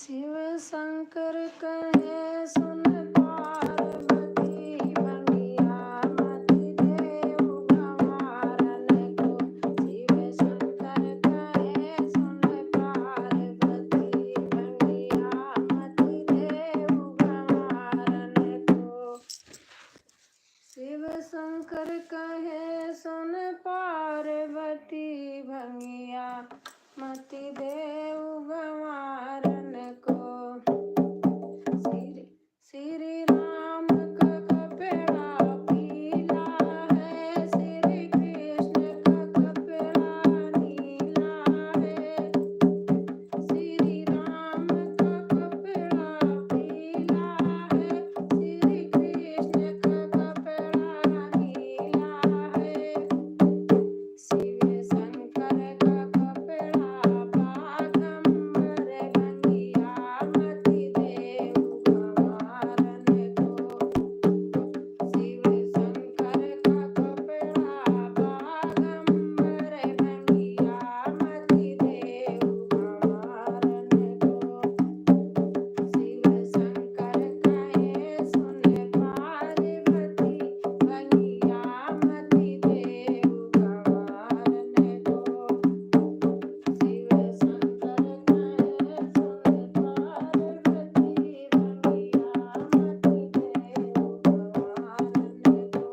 शिव शंकर कहे सुन पार्वती भंगिया मत देव गंवारन को। शिव शंकर कहे सुन पार्वती भंगिया मत देव गंवारन को। शिव शंकर कहे सुन पार्वती भंगिया मत देव गंवारन को। श्री राम का कपड़ा पीला है, श्री कृष्ण का कपड़ा नीला है। श्री राम का कपड़ा पीला है, श्री कृष्ण का कपड़ा नीला है। शिव शंकर का कपड़ा बागंबर भंगिया मत देव गंवारन को। शिव शंकर का कपड़ा बागंबर भंगिया मत देव गंवारन को। शिव शंकर कहे सुन पार्वती भंगिया मत देव गंवारन को। शिव शंकर कहे सुन पार्वती भंगिया मत देव गंवारन को।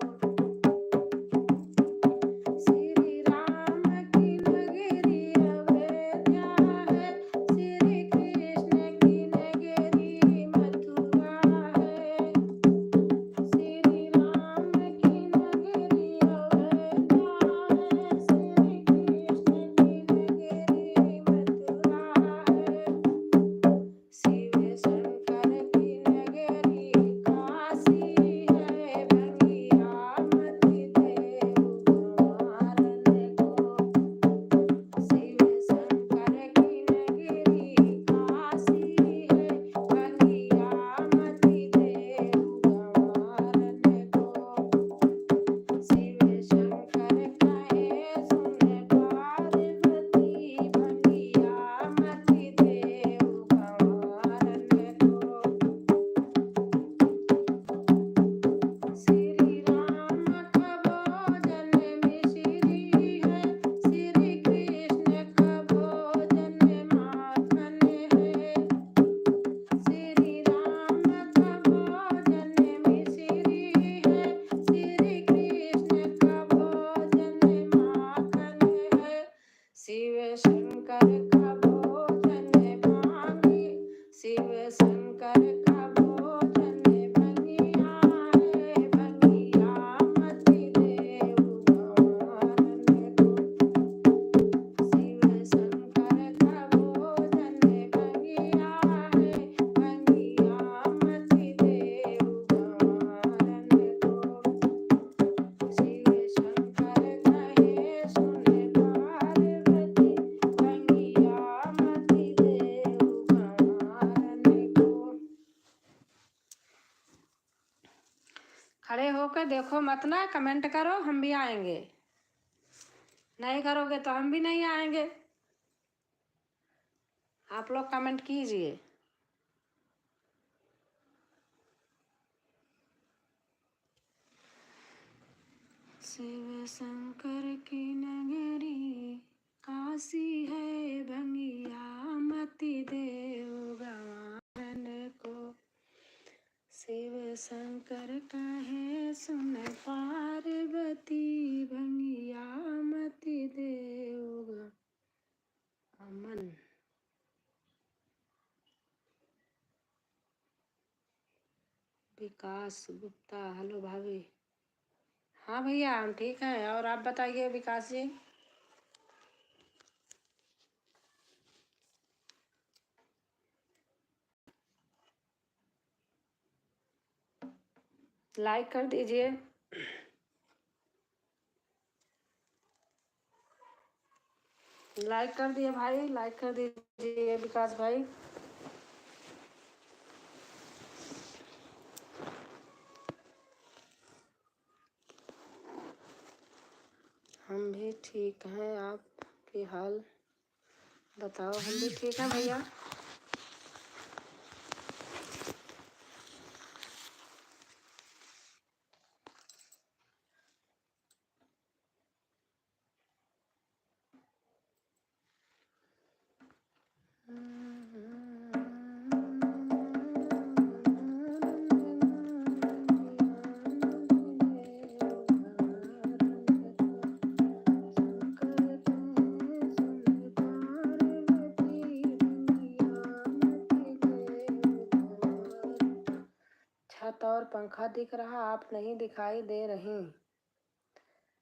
श्री राम की नगरी अयोध्या है, श्री कृष्ण की नगरी मथुरा है। श्री राम की नगरी अयोध्या है, श्री कृष्ण की नगरी मथुरा है। शिव शंकर की नगरी काशी है, भंगिया मत देव गंवारन को। शिव शंकर की नगरी काशी है, भंगिया मत देव गंवारन को। शिव शंकर कहे सुन पार्वती भंगिया मत देव गंवारन को। श्री राम का भोजन मिश्री है, श्री कृष्ण का भोजन माखन है। श्री राम का भोजन मिश्री है, श्री कृष्ण का भोजन माखन है। शिव शंकर का भोजन भांगी, शिव शंकर का भोजन भंगिया है, भंगिया मत देव गंवारन को। शिव शंकर का भोजन भंगिया है, भंगिया मत देव गंवारन को। शिव शंकर कहे सुन पार्वती भंगिया मत देव गंवारन को। खड़े होकर देखो मत ना, कमेंट करो, हम भी आएंगे। नहीं करोगे तो हम भी नहीं आएंगे। आप लोग कमेंट कीजिए। शिव शंकर की नगरी काशी है, भंगिया मत देव गंवारन को। शिव शंकर कहे सुन पार्वती भंगिया मत देव अमन। विकास गुप्ता, हेलो भाभी। हाँ भैया हम ठीक हैं, और आप बताइए विकास जी। लाइक कर दीजिए। लाइक कर दिए भाई, लाइक कर दीजिए विकास भाई। हम भी ठीक हैं, आपके हाल बताओ। हम भी ठीक हैं भैया। पंखा दिख रहा, आप नहीं दिखाई दे रही।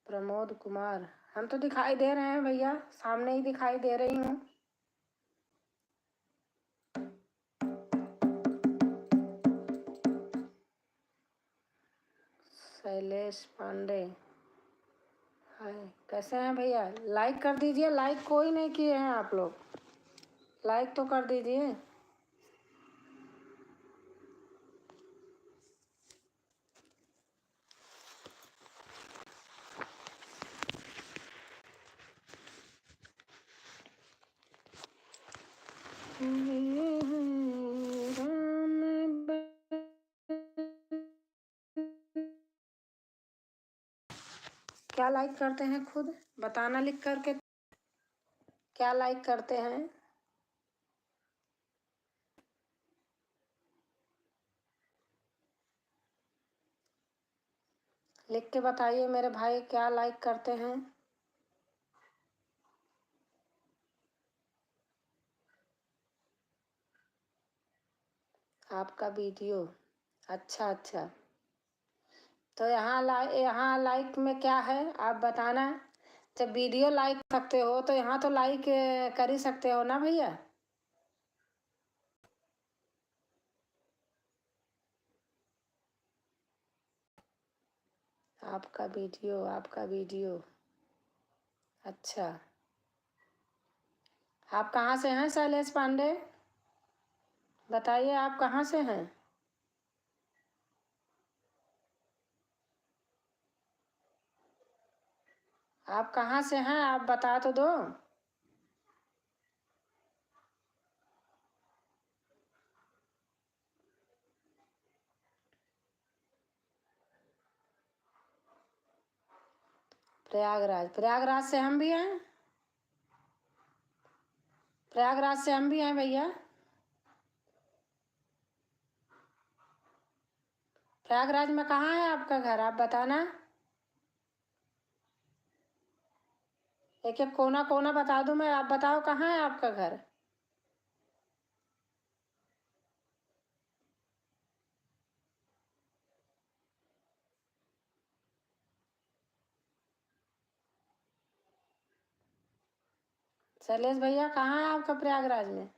प्रमोद कुमार, हम तो दिखाई दे रहे हैं भैया, सामने ही दिखाई दे रही हूँ। शैलेश पांडे, हाय, कैसे हैं भैया? लाइक कर दीजिए, लाइक कोई नहीं किए हैं आप लोग, लाइक तो कर दीजिए। क्या लाइक करते हैं खुद बताना लिख करके, क्या लाइक करते हैं? लिख के बताइए मेरे भाई, क्या लाइक करते हैं? आपका वीडियो, अच्छा अच्छा, तो यहाँ लाइक में क्या है आप बताना। जब वीडियो लाइक सकते हो तो यहाँ तो लाइक कर ही सकते हो ना भैया। आपका वीडियो, आपका वीडियो, अच्छा। आप कहाँ से हैं शैलेश पांडे? बताइए आप कहाँ से हैं? आप कहाँ से हैं आप बता तो दो। प्रयागराज, प्रयागराज से हम भी हैं, प्रयागराज से हम भी हैं भैया। प्रयागराज में कहाँ है आपका घर आप बताना। एक एक कोना कोना बता दूं मैं, आप बताओ कहाँ है आपका घर। शैलेश भैया कहाँ है आपका प्रयागराज में?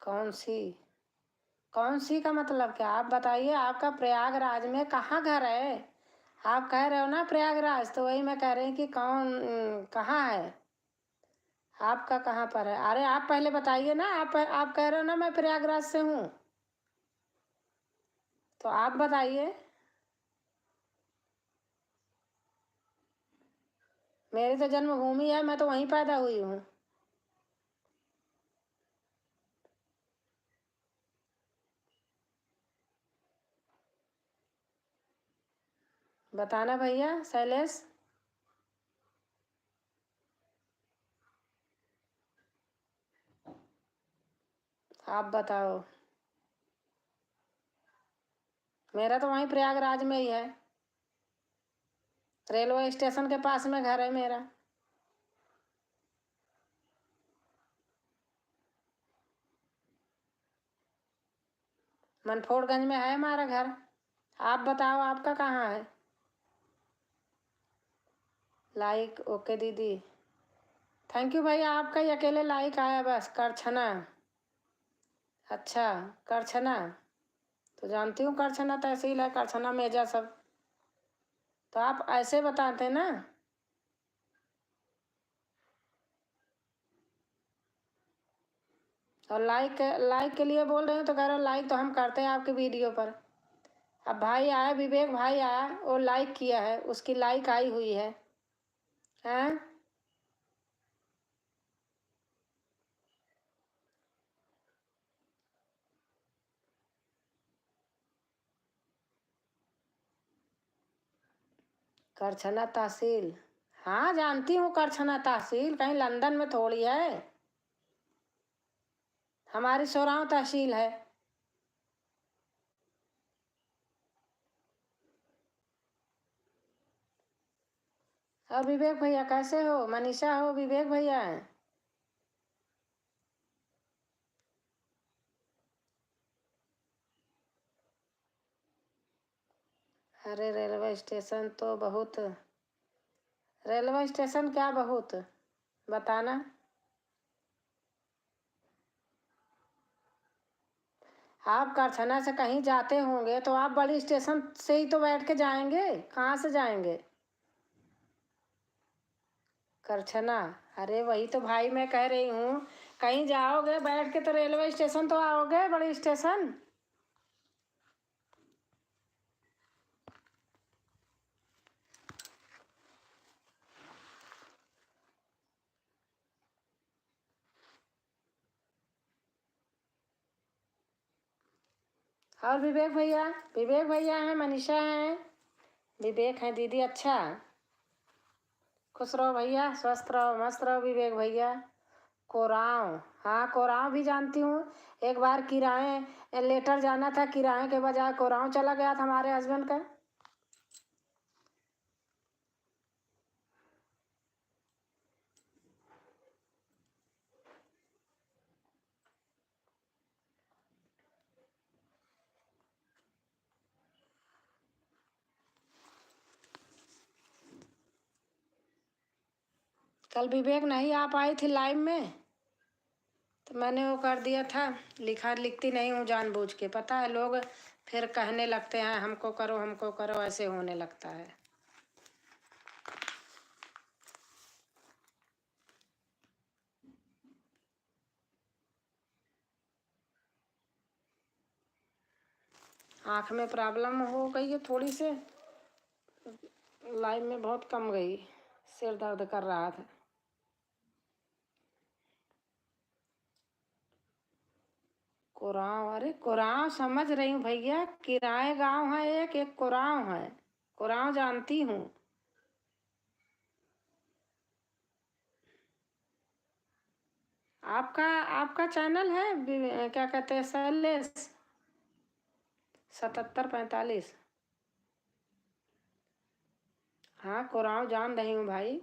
कौन सी, कौन सी का मतलब क्या आप बताइए, आपका प्रयागराज में कहाँ घर है? आप कह रहे हो ना प्रयागराज, तो वही मैं कह रही कि कौन कहाँ है आपका, कहाँ पर है? अरे आप पहले बताइए ना, आप कह रहे हो ना मैं प्रयागराज से हूँ, तो आप बताइए। मेरी तो जन्मभूमि है, मैं तो वहीं पैदा हुई हूँ। बताना भैया शैलेश। आप बताओ। मेरा तो वहीं प्रयागराज में ही है, रेलवे स्टेशन के पास में घर है मेरा। मनफोड़गंज में है हमारा घर। आप बताओ आपका कहाँ है? लाइक, ओके दीदी, थैंक यू भैया, आपका ही अकेले लाइक आया बस। करछना, अच्छा, करछना, तो जानती हूँ करछना तहसील है, करछना मेजा सब, तो आप ऐसे बताते ना। और लाइक, लाइक के लिए बोल रहे हैं तो कह रहे हो लाइक तो हम करते हैं आपके वीडियो पर। अब भाई आया, विवेक भाई आया, वो लाइक किया है, उसकी लाइक आई हुई है, हैं? करछना तहसील, हाँ जानती हूँ करछना तहसील, कहीं लंदन में थोड़ी है, हमारी सोराव तहसील है। और विवेक भैया कैसे हो? मनीषा हो, विवेक भैया हैं। अरे रेलवे स्टेशन तो बहुत, रेलवे स्टेशन क्या बहुत, बताना। आप कारखाना से कहीं जाते होंगे तो आप बड़ी स्टेशन से ही तो बैठ के जाएंगे, कहाँ से जाएंगे? करछना, अरे वही तो भाई मैं कह रही हूँ, कहीं जाओगे बैठ के तो रेलवे स्टेशन तो आओगे, बड़ी स्टेशन। और विवेक भैया हैं, मनीषा हैं, विवेक हैं दीदी। अच्छा, खुश रहो भैया, स्वस्थ रहो, मस्त रहो विवेक भैया। कोरांव, हाँ कोरांव भी जानती हूँ। एक बार किराए लेटर जाना था, किराए के बजाय कोरांव चला गया था हमारे हस्बैंड का। कल विवेक नहीं आ पाई थी लाइव में, तो मैंने वो कर दिया था, लिखती नहीं हूँ जानबूझ के, पता है लोग फिर कहने लगते हैं हमको करो, ऐसे होने लगता है। आँख में प्रॉब्लम हो गई है थोड़ी से, लाइव में बहुत कम गई, सिर दर्द कर रहा था। कोरांव, अरे कोरांव समझ रही हूँ भैया, किराए गांव है, एक एक कोरांव है, कोरांव जानती हूँ। आपका आपका चैनल है क्या कहते हैं, शैलेश 7745? हाँ कोरांव जान रही हूँ भाई,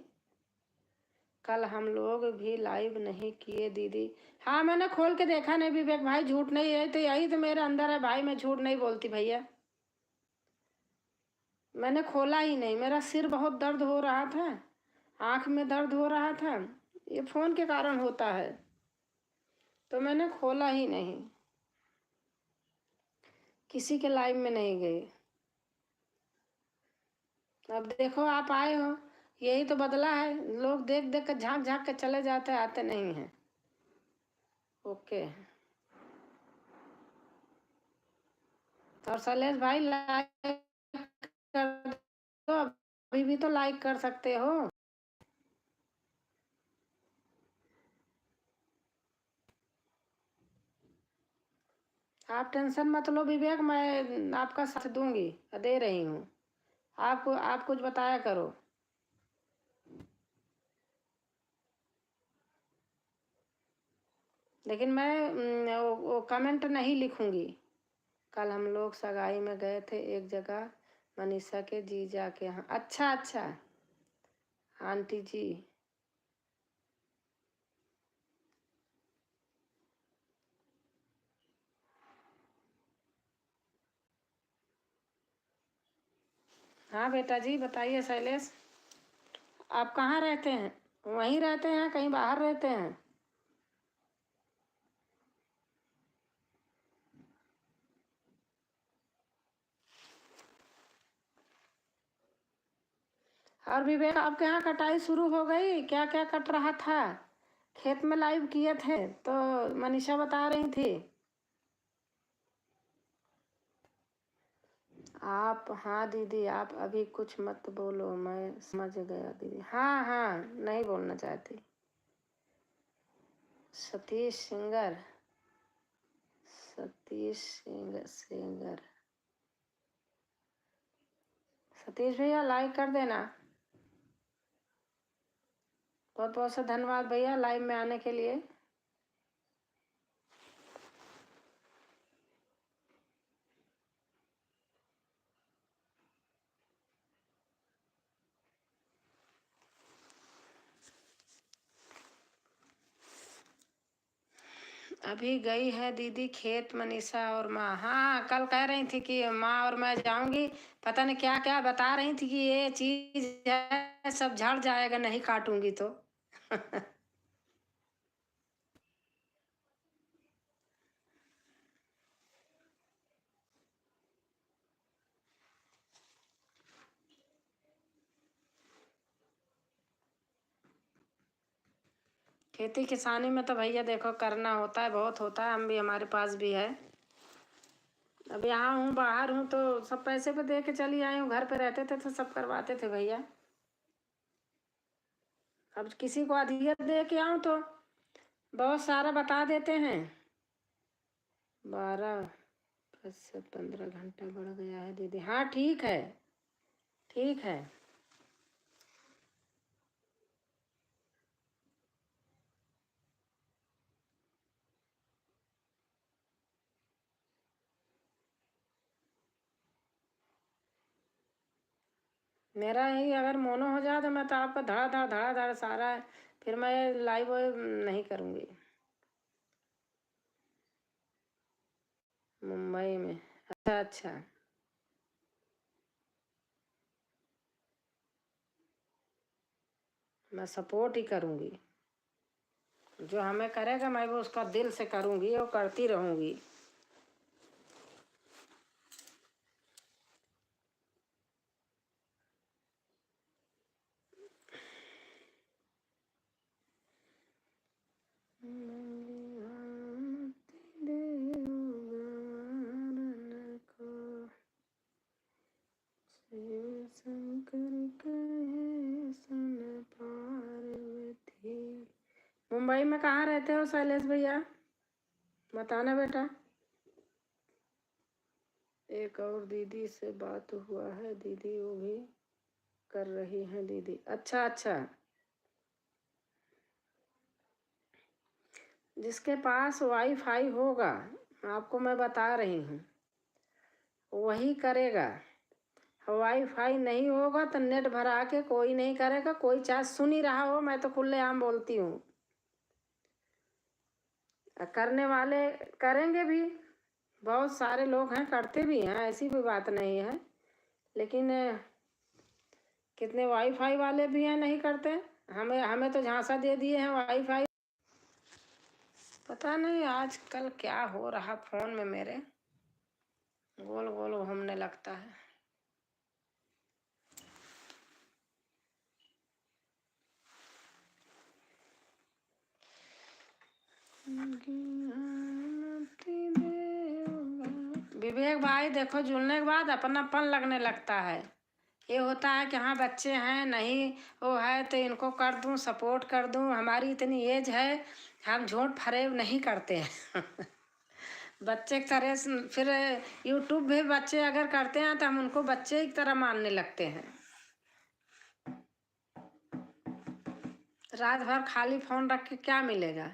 कल हम लोग भी लाइव नहीं किए दीदी। हाँ मैंने खोल के देखा नहीं विवेक भाई, झूठ नहीं है तो यही तो मेरे अंदर है भाई, मैं झूठ नहीं बोलती भैया। मैंने खोला ही नहीं, मेरा सिर बहुत दर्द हो रहा था, आँख में दर्द हो रहा था, ये फ़ोन के कारण होता है, तो मैंने खोला ही नहीं, किसी के लाइव में नहीं गई। अब देखो आप आए हो, यही तो बदला है, लोग देख देख कर झांक झांक के चले जाते, आते नहीं हैं। ओके। और शैलेश भाई लाइक कर दो, अभी भी तो लाइक कर सकते हो। आप टेंशन मत लो विवेक, मैं आपका साथ दूंगी, दे रही हूँ आपको, आप कुछ बताया करो। लेकिन मैं वो कमेंट नहीं लिखूंगी। कल हम लोग सगाई में गए थे एक जगह, मनीषा के जीजा के यहाँ। अच्छा अच्छा, आंटी जी। हाँ बेटा जी बताइए शैलेश, आप कहाँ रहते हैं? वहीं रहते हैं, कहीं बाहर रहते हैं? और विवेक आपके यहाँ कटाई शुरू हो गई? क्या क्या कट रहा था? खेत में लाइव किए थे तो मनीषा बता रही थी। आप, हाँ दीदी आप अभी कुछ मत बोलो, मैं समझ गया दीदी। हाँ हाँ, नहीं बोलना चाहती। Satish singer, Satish singer. सतीश भैया लाइक कर देना। बहुत बहुत से धन्यवाद भैया लाइव में आने के लिए। अभी गई है दीदी खेत मनीषा और माँ। हाँ, कल कह रही थी कि माँ और मैं जाऊंगी, पता नहीं क्या क्या बता रही थी कि ये चीज है सब झड़ जाएगा नहीं काटूंगी तो। खेती किसानी में तो भैया देखो करना होता है, बहुत होता है, हम भी हमारे पास भी है। अब यहाँ हूँ बाहर हूँ तो सब पैसे पे दे के चली आई हूँ, घर पे रहते थे तो सब करवाते थे भैया। अब किसी को अधियत दे के आऊँ तो बहुत सारा बता देते हैं। 12 से 15 घंटा बढ़ गया है दीदी। हाँ ठीक है, ठीक है। मेरा यही अगर मोनो हो जाए तो मैं तो आपका धड़ा धड़ सारा है, फिर मैं लाइव नहीं करूँगी। मुंबई में? अच्छा अच्छा। मैं सपोर्ट ही करूँगी, जो हमें करेगा मैं वो उसका दिल से करूँगी और करती रहूँगी। मुंबई में कहाँ रहते हो शैलेश भैया, बताना बेटा। एक और दीदी से बात हुआ है दीदी, वो भी कर रही हैं दीदी। अच्छा अच्छा। जिसके पास वाईफाई होगा, आपको मैं बता रही हूँ, वही करेगा। वाईफाई नहीं होगा तो नेट भरा के कोई नहीं करेगा, कोई चाहे सुन ही रहा हो, मैं तो खुलेआम बोलती हूँ। करने वाले करेंगे भी, बहुत सारे लोग हैं करते भी हैं, ऐसी कोई बात नहीं है। लेकिन कितने वाईफाई वाले भी हैं नहीं करते। हमें हमें तो झांसा दे दिए हैं वाईफाई। पता नहीं आजकल क्या हो रहा फोन में मेरे, गोल गोल घूमने लगता है। विवेक भाई देखो, जुड़ने के बाद अपनापन लगने लगता है। ये होता है कि हाँ बच्चे हैं, नहीं वो है तो इनको कर दूं, सपोर्ट कर दूं, हमारी इतनी एज है, हम झूठ फरेब नहीं करते हैं। बच्चे की तरह फिर यूट्यूब भी बच्चे अगर करते हैं तो हम उनको बच्चे की तरह मानने लगते हैं। रात भर खाली फोन रख के क्या मिलेगा।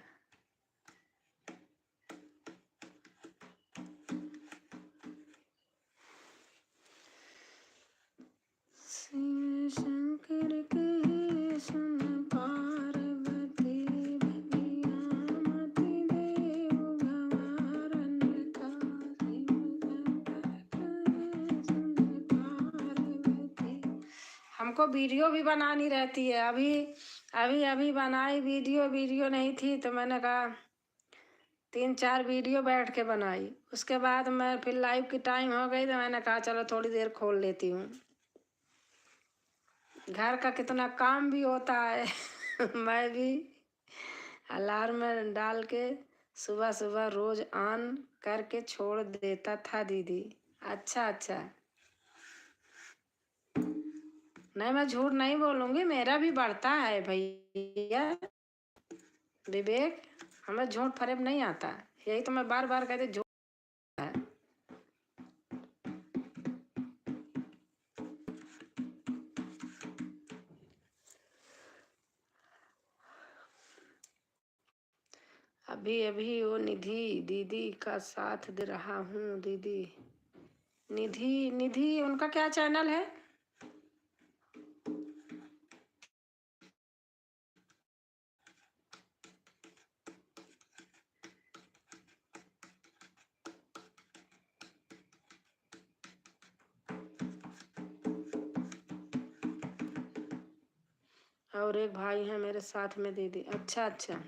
शिव शंकर के सुन पार्वती बनिया मति देव गवारन का। शिव शंकर के सुन पार्वती। हमको वीडियो भी बनानी रहती है। अभी अभी अभी बनाई वीडियो, वीडियो नहीं थी तो मैंने कहा 3-4 वीडियो बैठ के बनाई। उसके बाद मैं फिर लाइव की टाइम हो गई तो मैंने कहा चलो थोड़ी देर खोल लेती हूँ। घर का कितना काम भी होता है। मैं भी अलार्म डाल के सुबह सुबह रोज ऑन करके छोड़ देता था दीदी। अच्छा अच्छा। नहीं मैं झूठ नहीं बोलूँगी, मेरा भी बढ़ता है भैया विवेक, हमें झूठ फरेब नहीं आता। यही तो मैं बार बार कहती झूठ है। अभी अभी वो निधि दीदी का साथ दे रहा हूँ दीदी। निधि निधि उनका क्या चैनल है? और एक भाई है मेरे साथ में दीदी। अच्छा अच्छा।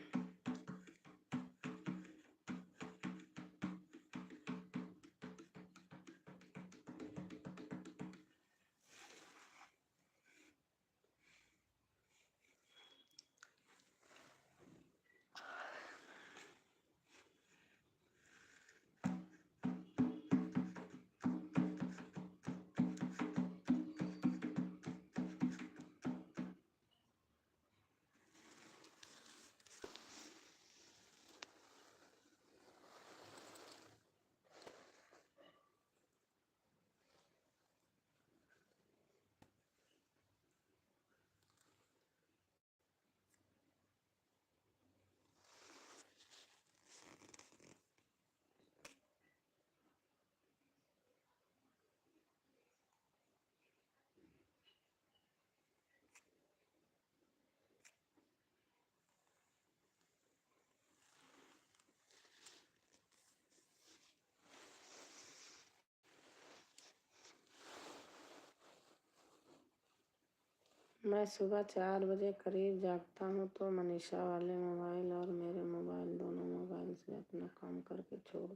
मैं सुबह 4 बजे करीब जागता हूँ तो मनीषा वाले मोबाइल और मेरे मोबाइल, दोनों मोबाइल से अपना काम करके छोड़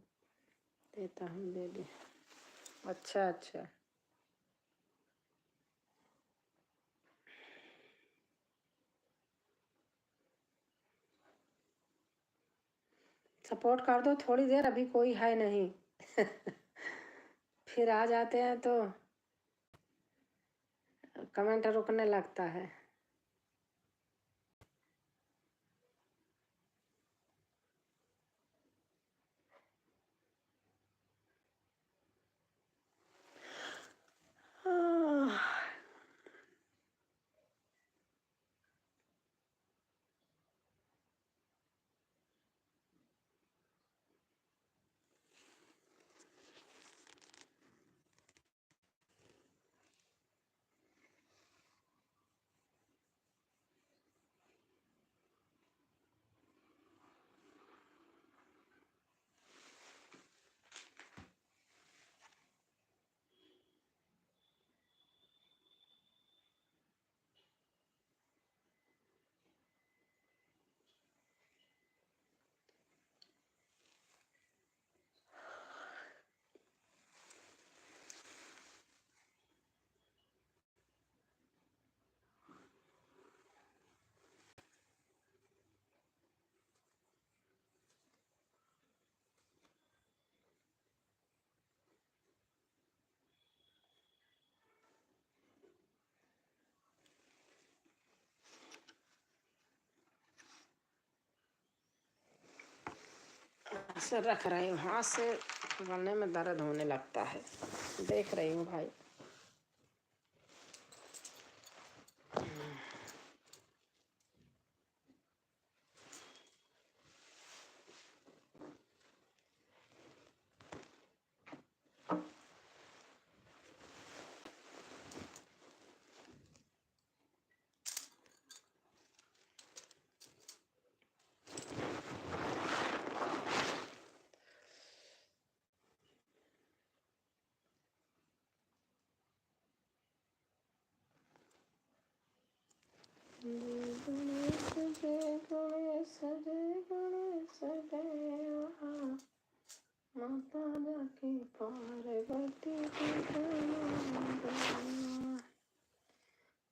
देता हूँ दीदी। अच्छा अच्छा। सपोर्ट कर दो थोड़ी देर, अभी कोई है नहीं। फिर आ जाते हैं तो कमेंट रुकने लगता है। ऐसे रख रही हूँ, हाथ से पकड़ने में दर्द होने लगता है। देख रही हूँ भाई।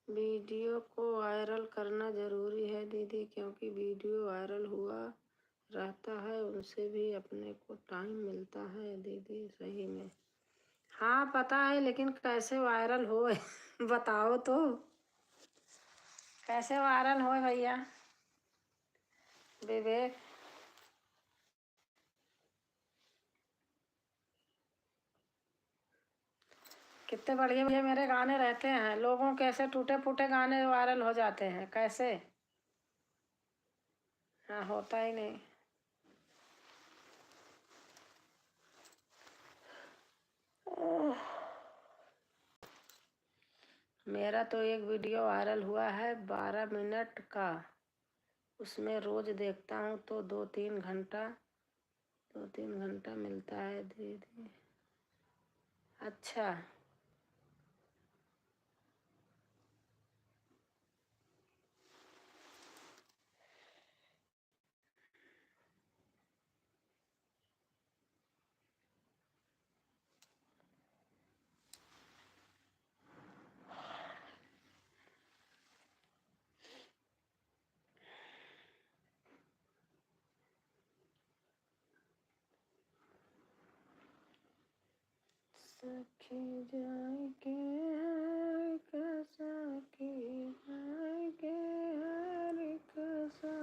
वीडियो को वायरल करना जरूरी है दीदी, क्योंकि वीडियो वायरल हुआ रहता है, उनसे भी अपने को टाइम मिलता है दीदी। सही में। हाँ पता है, लेकिन कैसे वायरल हो बताओ तो। कैसे वायरल हो भैया विवेक? कितने बढ़िया बढ़िया मेरे गाने रहते हैं, लोगों के ऐसे टूटे फूटे गाने वायरल हो जाते हैं, कैसे? हाँ होता ही नहीं। मेरा तो एक वीडियो वायरल हुआ है 12 मिनट का, उसमें रोज देखता हूँ तो 2-3 घंटा मिलता है दीदी। अच्छा। सखी जाए के हर कसा की जाए के हर कसा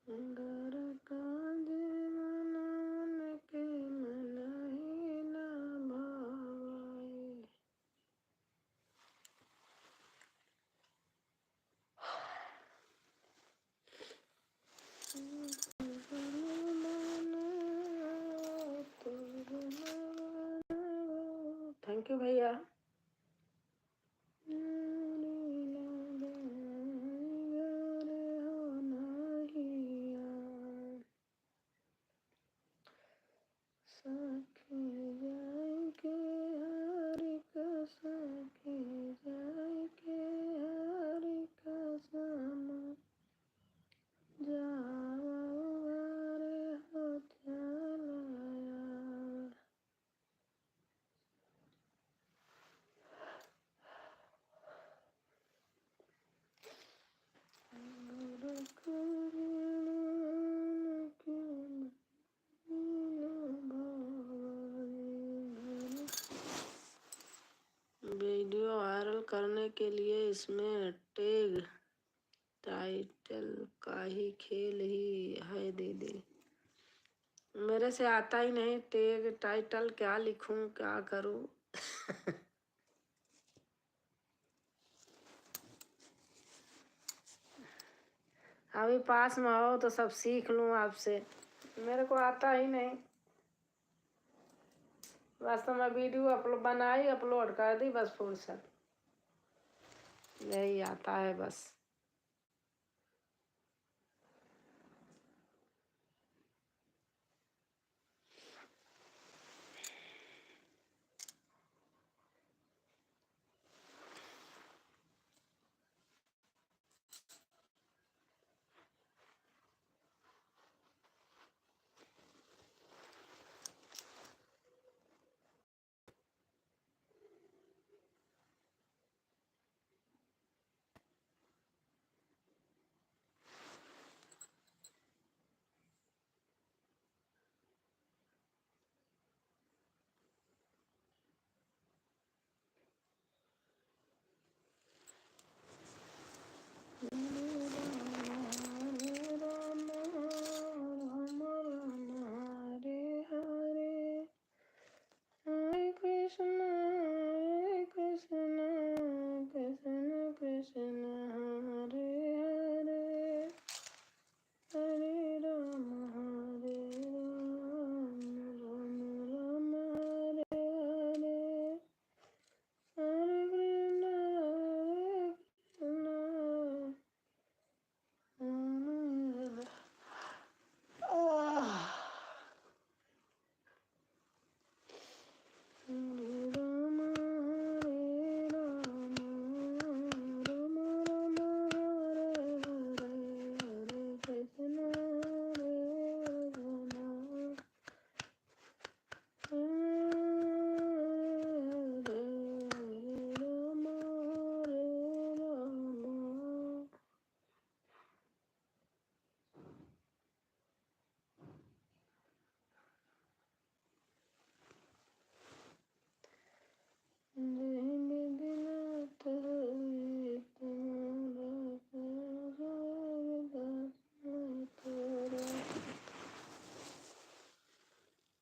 घर का जीवन के मन ही न भाए। थैंक यू भैया। सखी जाए के हर सखी जाए के हर कसम जाओ रे हो चलाया। वीडियो वायरल करने के लिए इसमें टैग टाइटल का ही खेल ही है दीदी। मेरे से आता ही नहीं टैग टाइटल, क्या लिखूं क्या करूं। अभी पास में हो तो सब सीख लूं आपसे, मेरे को आता ही नहीं। बस तो मैं वीडियो बनाई अपलोड कर दी, बस फुर्सत यही आता है बस।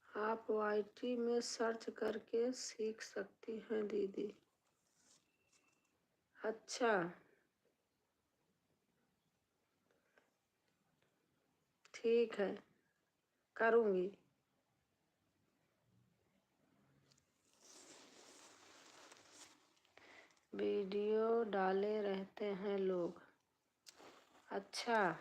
आप YT में सर्च करके सीख सकती हैं दीदी। अच्छा ठीक है, करूँगी। वीडियो डाले रहते हैं लोग। अच्छा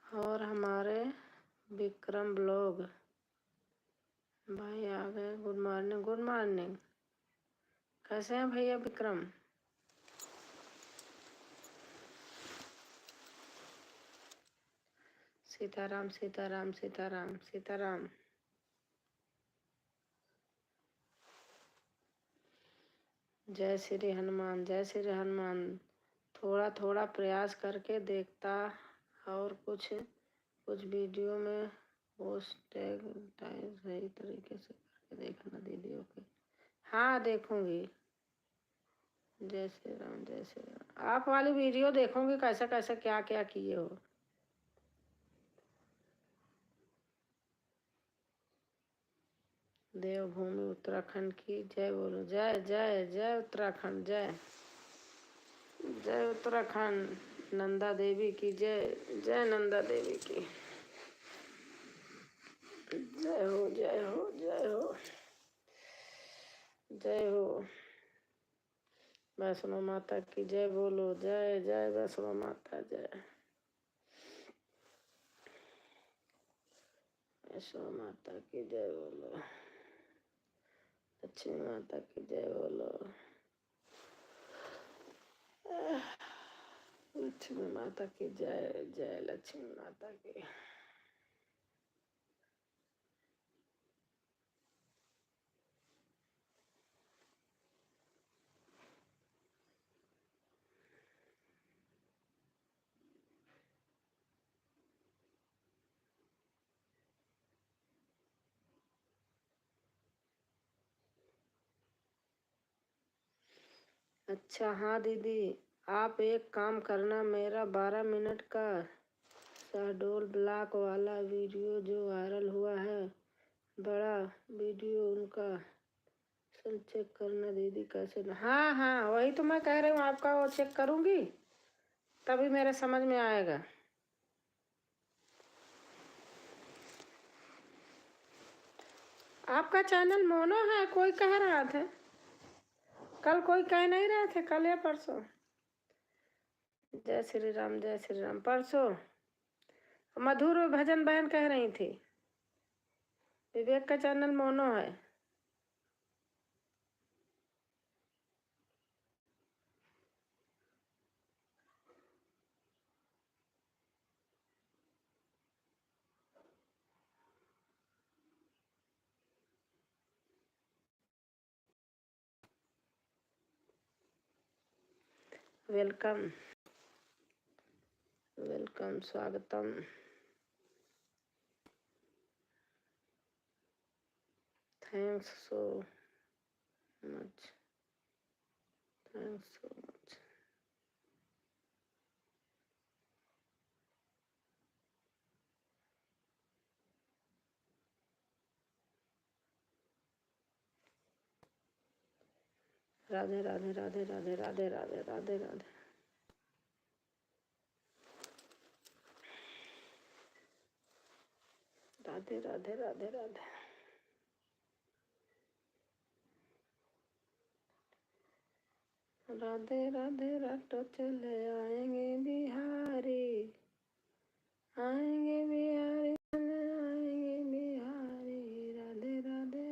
और हमारे विक्रम ब्लॉग भाई आ गए। Good morning, good morning. कैसे हैं भैया विक्रम? सीताराम सीताराम सीताराम सीताराम। जय श्री हनुमान, जय श्री हनुमान। थोड़ा थोड़ा प्रयास करके देखता और कुछ वीडियो में पोस्ट टाइम सही तरीके से करके देखना दीदी। ओके, हाँ देखूंगी। जय श्री राम, जय श्री राम। आप वाली वीडियो देखूंगी, कैसे कैसे क्या क्या किए हो। देवभूमि उत्तराखंड की जय बोलो। जय जय जय उत्तराखंड, जय जय उत्तराखंड। नंदा देवी की जय, जय नंदा देवी की जय हो, जय हो, जय हो, जय हो। वैष्णो माता की जय बोलो। जय जय वैष्णो माता, जय वैष्णो माता की जय बोलो। लक्ष्मी माता की जय बोलो। लक्ष्मी माता की जय, जय लक्ष्मी माता की। अच्छा हाँ दीदी, आप एक काम करना, मेरा 12 मिनट का शहडोल ब्लॉक वाला वीडियो जो वायरल हुआ है, बड़ा वीडियो उनका, सब चेक करना दीदी कैसे। हाँ हाँ, वही तो मैं कह रही हूँ, आपका वो चेक करूँगी तभी मेरे समझ में आएगा। आपका चैनल मोनो है, कोई कह रहा था कल, कोई कह नहीं रहे थे कल या परसों। जय श्री राम, जय श्री राम। परसों मधुर भजन बहन कह रही थी विवेक का चैनल मोनो है। वेलकम वेलकम, स्वागतम। Thanks so much, thanks so much. Radhe Radhe Radhe Radhe Radhe Radhe Radhe Radhe. Radhe Radhe Radhe Radhe. Radhe Radhe Radhe. चले आएंगे बिहारी, आएंगे बिहारी, चले आएंगे बिहारी। राधे राधे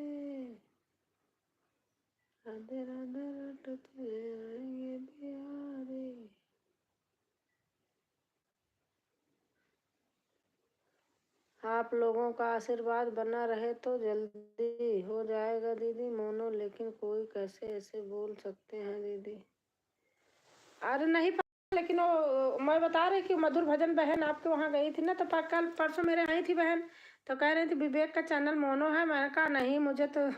राधे राधे राधे, चले आएंगे बिहारी। आप लोगों का आशीर्वाद बना रहे तो जल्दी हो जाएगा दीदी मोनो, लेकिन कोई कैसे ऐसे बोल सकते हैं दीदी। अरे नहीं पता, लेकिन वो मैं बता रही कि मधुर भजन बहन आपके वहाँ गई थी ना, तो कल परसों मेरे आई थी बहन, तो कह रही थी विवेक का चैनल मोनो है। मैंने कहा नहीं, मुझे तो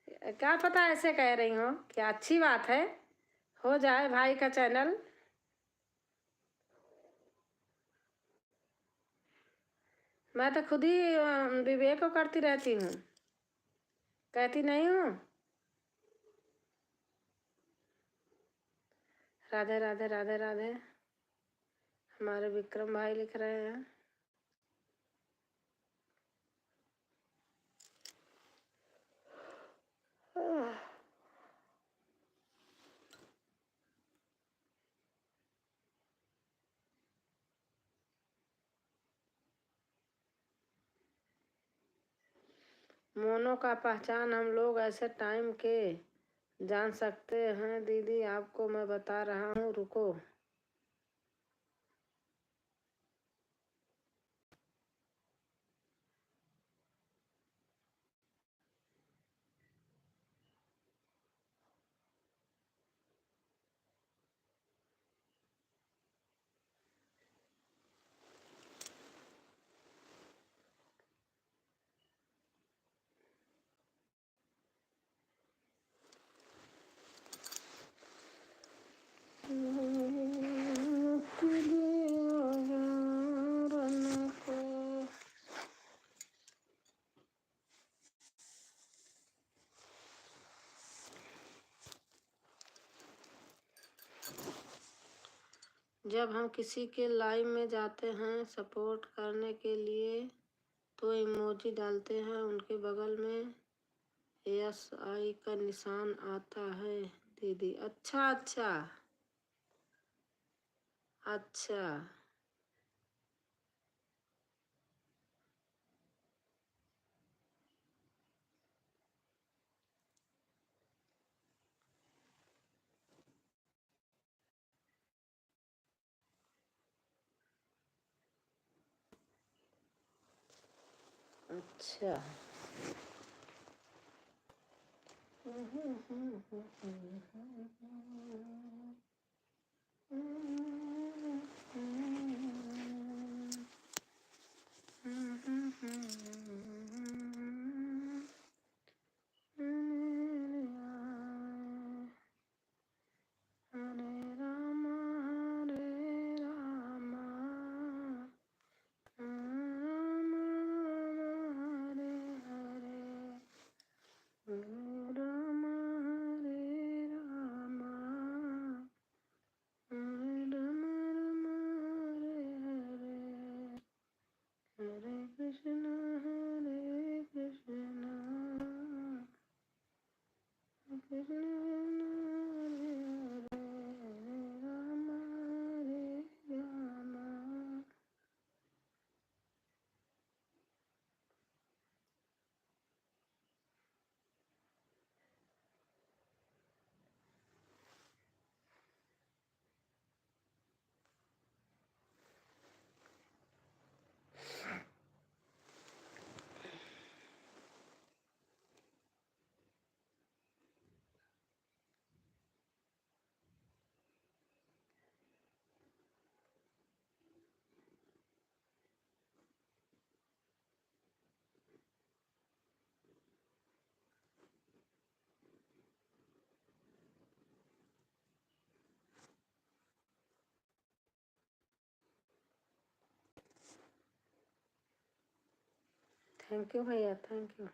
क्या पता, ऐसे कह रही हूँ। क्या अच्छी बात है, हो जाए भाई का चैनल। मैं तो खुद ही विवेक को करती रहती हूँ, कहती नहीं हूँ। राधे राधे राधे राधे। हमारे विक्रम भाई लिख रहे हैं। मोनो का पहचान हम लोग ऐसे टाइम के जान सकते हैं दीदी, आपको मैं बता रहा हूँ, रुको। जब हम किसी के लाइव में जाते हैं सपोर्ट करने के लिए तो इमोजी डालते हैं, उनके बगल में SI का निशान आता है दीदी। अच्छा अच्छा अच्छा। अच्छा। हरे रामा राम हरे हरे, राम हरे राम, राम राम हरे हरे, हरे कृष्ण कृष्ण हरे हरे, राम हरे राम। थैंक यू भैया, थैंक यू।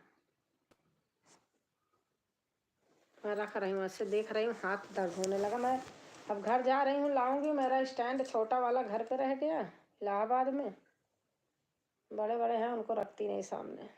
मैं रख रही हूँ, ऐसे देख रही हूँ, हाथ दर्द होने लगा। मैं अब घर जा रही हूँ, लाऊंगी। मेरा स्टैंड छोटा वाला घर पे रह गया इलाहाबाद में, बड़े बड़े हैं, उनको रखती नहीं सामने।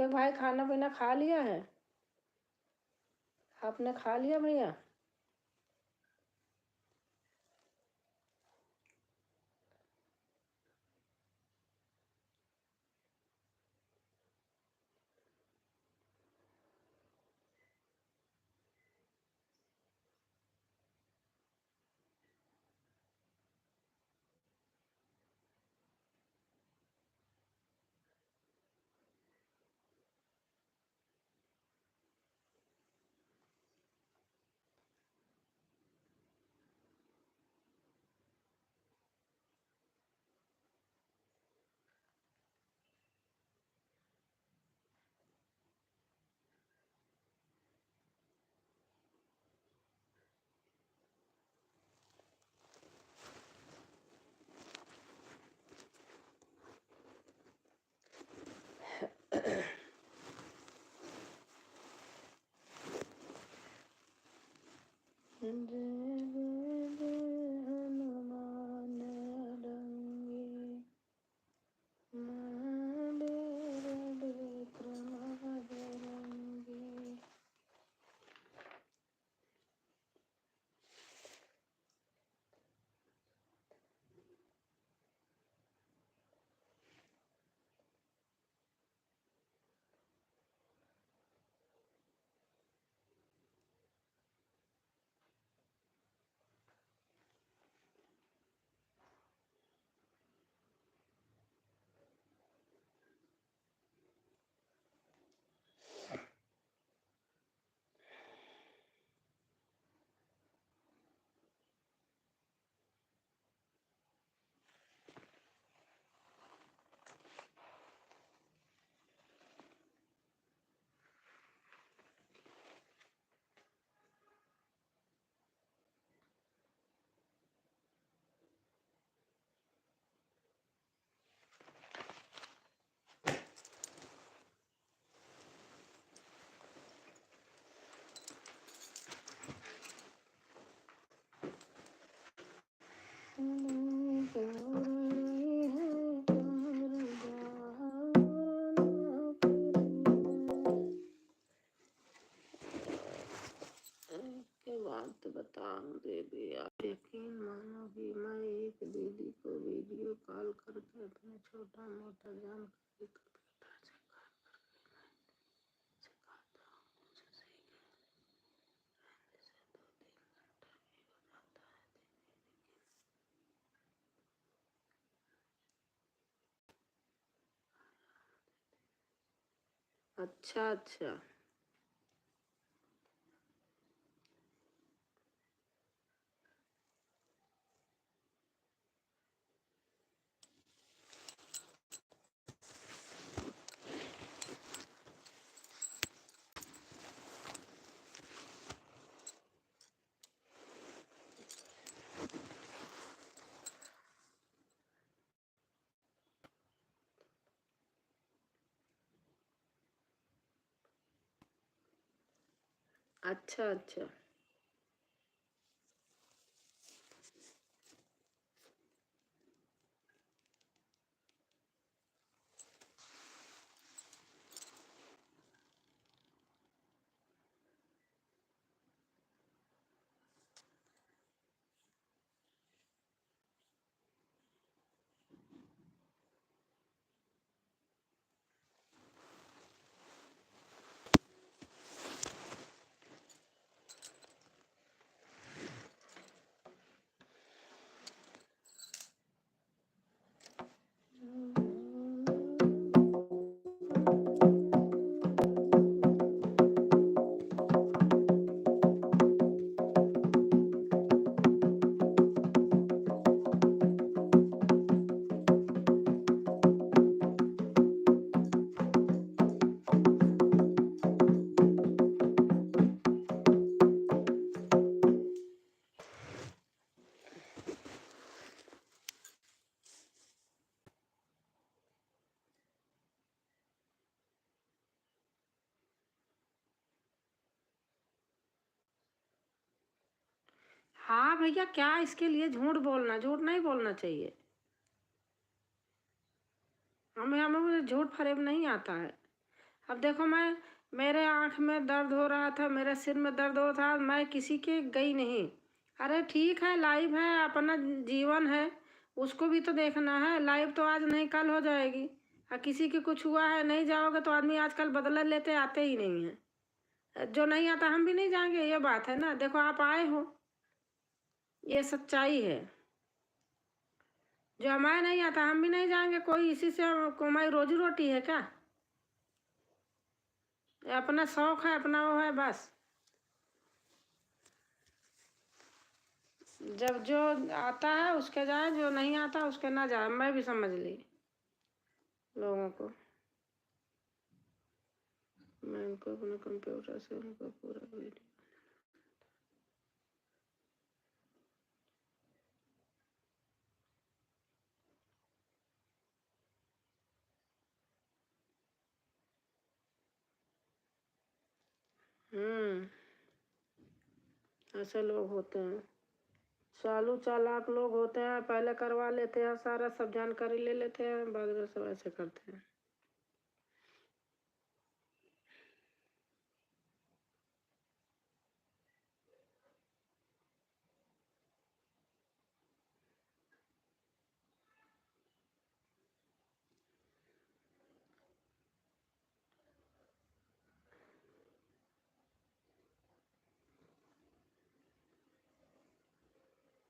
विवेक भाई खाना पीना खा लिया है? आपने खा लिया भैया? हनुमान रंगी विक्रम बजरंगी। के बात बताऊं देवी, आप यकीन मानोगी, मैं एक दीदी को वीडियो कॉल करके अपने छोटा मोटा जानकारी कंप्यूटर से कर सिखाता हूँ। मुझे सही कहने से 2-3 घंटा भी हो जाता है दीदी, लेकिन अच्छा अच्छा। अच्छा अच्छा। हाँ भैया, क्या इसके लिए झूठ बोलना? झूठ नहीं बोलना चाहिए। हमें हमें मुझे झूठ फरेब नहीं आता है। अब देखो, मेरे आँख में दर्द हो रहा था, मेरे सिर में दर्द हो रहा था, मैं किसी के गई नहीं। अरे ठीक है, लाइव है, अपना जीवन है, उसको भी तो देखना है। लाइव तो आज नहीं कल हो जाएगी। और किसी की कुछ हुआ है, नहीं जाओगे तो आदमी आजकल बदला लेते आते ही नहीं है। जो नहीं आता हम भी नहीं जाएंगे, ये बात है ना। देखो आप आए हो, ये सच्चाई है। जो हमारे नहीं आता हम भी नहीं जाएंगे। कोई इसी से कमाई रोजी रोटी है क्या? ये अपना शौक है, अपना वो है बस। जब जो आता है उसके जाए, जो नहीं आता उसके ना जाए। मैं भी समझ ली लोगों को। मैं उनको अपने कंप्यूटर से उनको पूरा वीडियो। ऐसे लोग होते हैं, चालू चालाक लोग होते हैं। पहले करवा लेते हैं, सारा सब जानकारी ले लेते हैं, बाद में सब ऐसे करते हैं।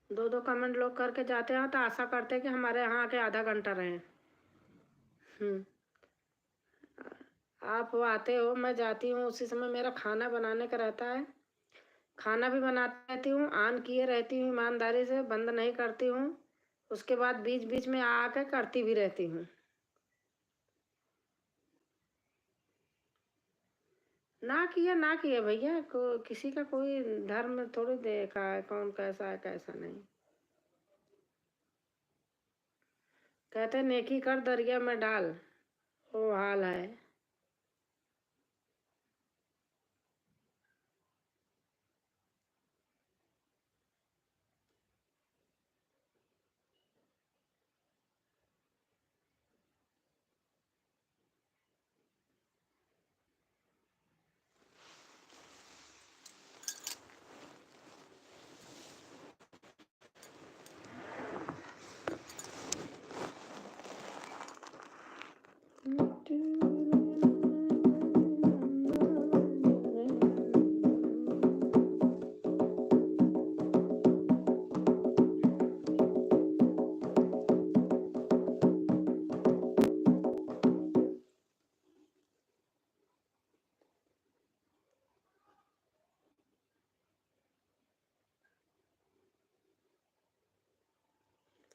दो दो कमेंट लोग करके जाते हैं तो आशा करते हैं कि हमारे यहाँ आके आधा घंटा रहें। आप आते हो, मैं जाती हूँ, उसी समय मेरा खाना बनाने का रहता है। खाना भी बनाती रहती हूँ, ऑन किए रहती हूँ, ईमानदारी से बंद नहीं करती हूँ। उसके बाद बीच बीच में आके करती भी रहती हूँ। ना किए भैया, किसी का कोई धर्म थोड़ी देखा है, कौन कैसा है कैसा नहीं। कहते नेकी कर दरिया में डाल, वो हाल है।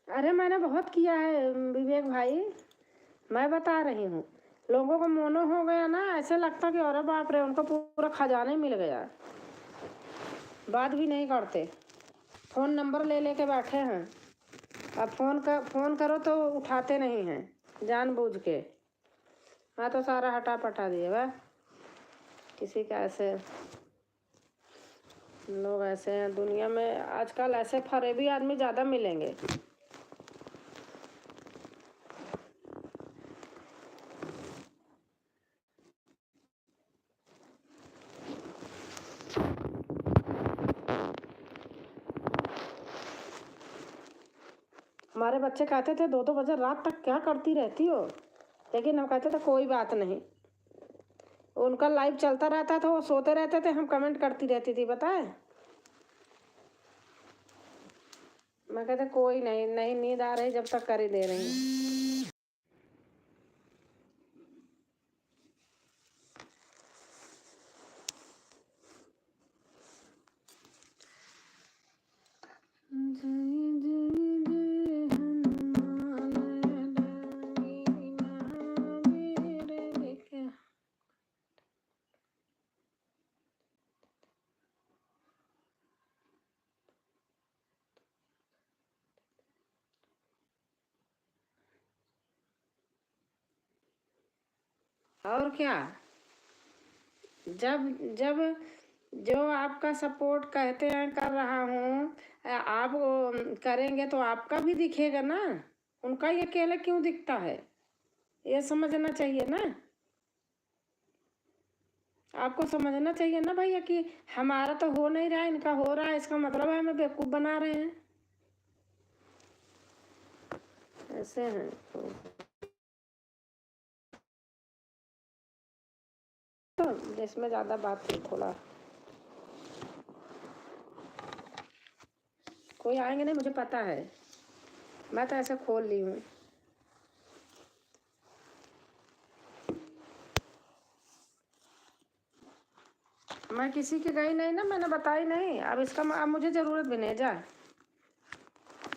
अरे मैंने बहुत किया है विवेक भाई, मैं बता रही हूँ। लोगों को मोनो हो गया ना, ऐसे लगता कि अरे बाप रे, उनको पूरा खजाना ही मिल गया। बात भी नहीं करते, फ़ोन नंबर ले लेके बैठे हैं। अब फ़ोन करो तो उठाते नहीं हैं जानबूझ के। मैं तो सारा हटा पटा दिए वह। किसी का ऐसे लोग ऐसे हैं दुनिया में आजकल। ऐसे फरेबी आदमी ज़्यादा मिलेंगे। हमारे बच्चे कहते थे 2-2 बजे रात तक क्या करती रहती हो, लेकिन हम कहते थे कोई बात नहीं। उनका लाइव चलता रहता था, वो सोते रहते थे, हम कमेंट करती रहती थी, बताए। मैं कहते कोई नहीं, नहीं नींद आ रही जब तक कर ही दे रही। और क्या, जब जब जो आपका सपोर्ट कहते हैं कर रहा हूँ, आप करेंगे तो आपका भी दिखेगा ना। उनका ये अकेला क्यों दिखता है, ये समझना चाहिए ना। आपको समझना चाहिए ना भैया कि हमारा तो हो नहीं रहा है, इनका हो रहा है, इसका मतलब है हमें बेवकूफ़ बना रहे हैं। ऐसे हैं तो जिसमें ज़्यादा बात थी थोड़ा। कोई आएंगे नहीं, मुझे पता है, मैं तो ऐसे खोल ली हूँ। मैं किसी की गई नहीं ना, मैंने बताई नहीं। अब इसका अब मुझे ज़रूरत भी नहीं, जा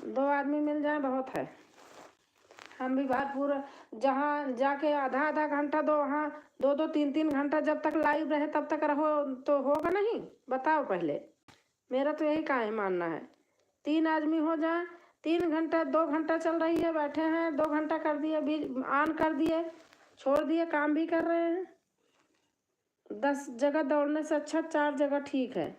2 आदमी मिल जाए बहुत है। हम भी बात पूरा जहाँ जाके आधा आधा घंटा दो, वहाँ 2 2 3 3 घंटा जब तक लाइव रहे तब तक रहो तो होगा नहीं? बताओ पहले। मेरा तो यही का है मानना है। 3 आदमी हो जाए, 3 घंटा 2 घंटा चल रही है, बैठे हैं, 2 घंटा कर दिए, बीच ऑन कर दिए, छोड़ दिए, काम भी कर रहे हैं। 10 जगह दौड़ने से अच्छा 4 जगह ठीक है।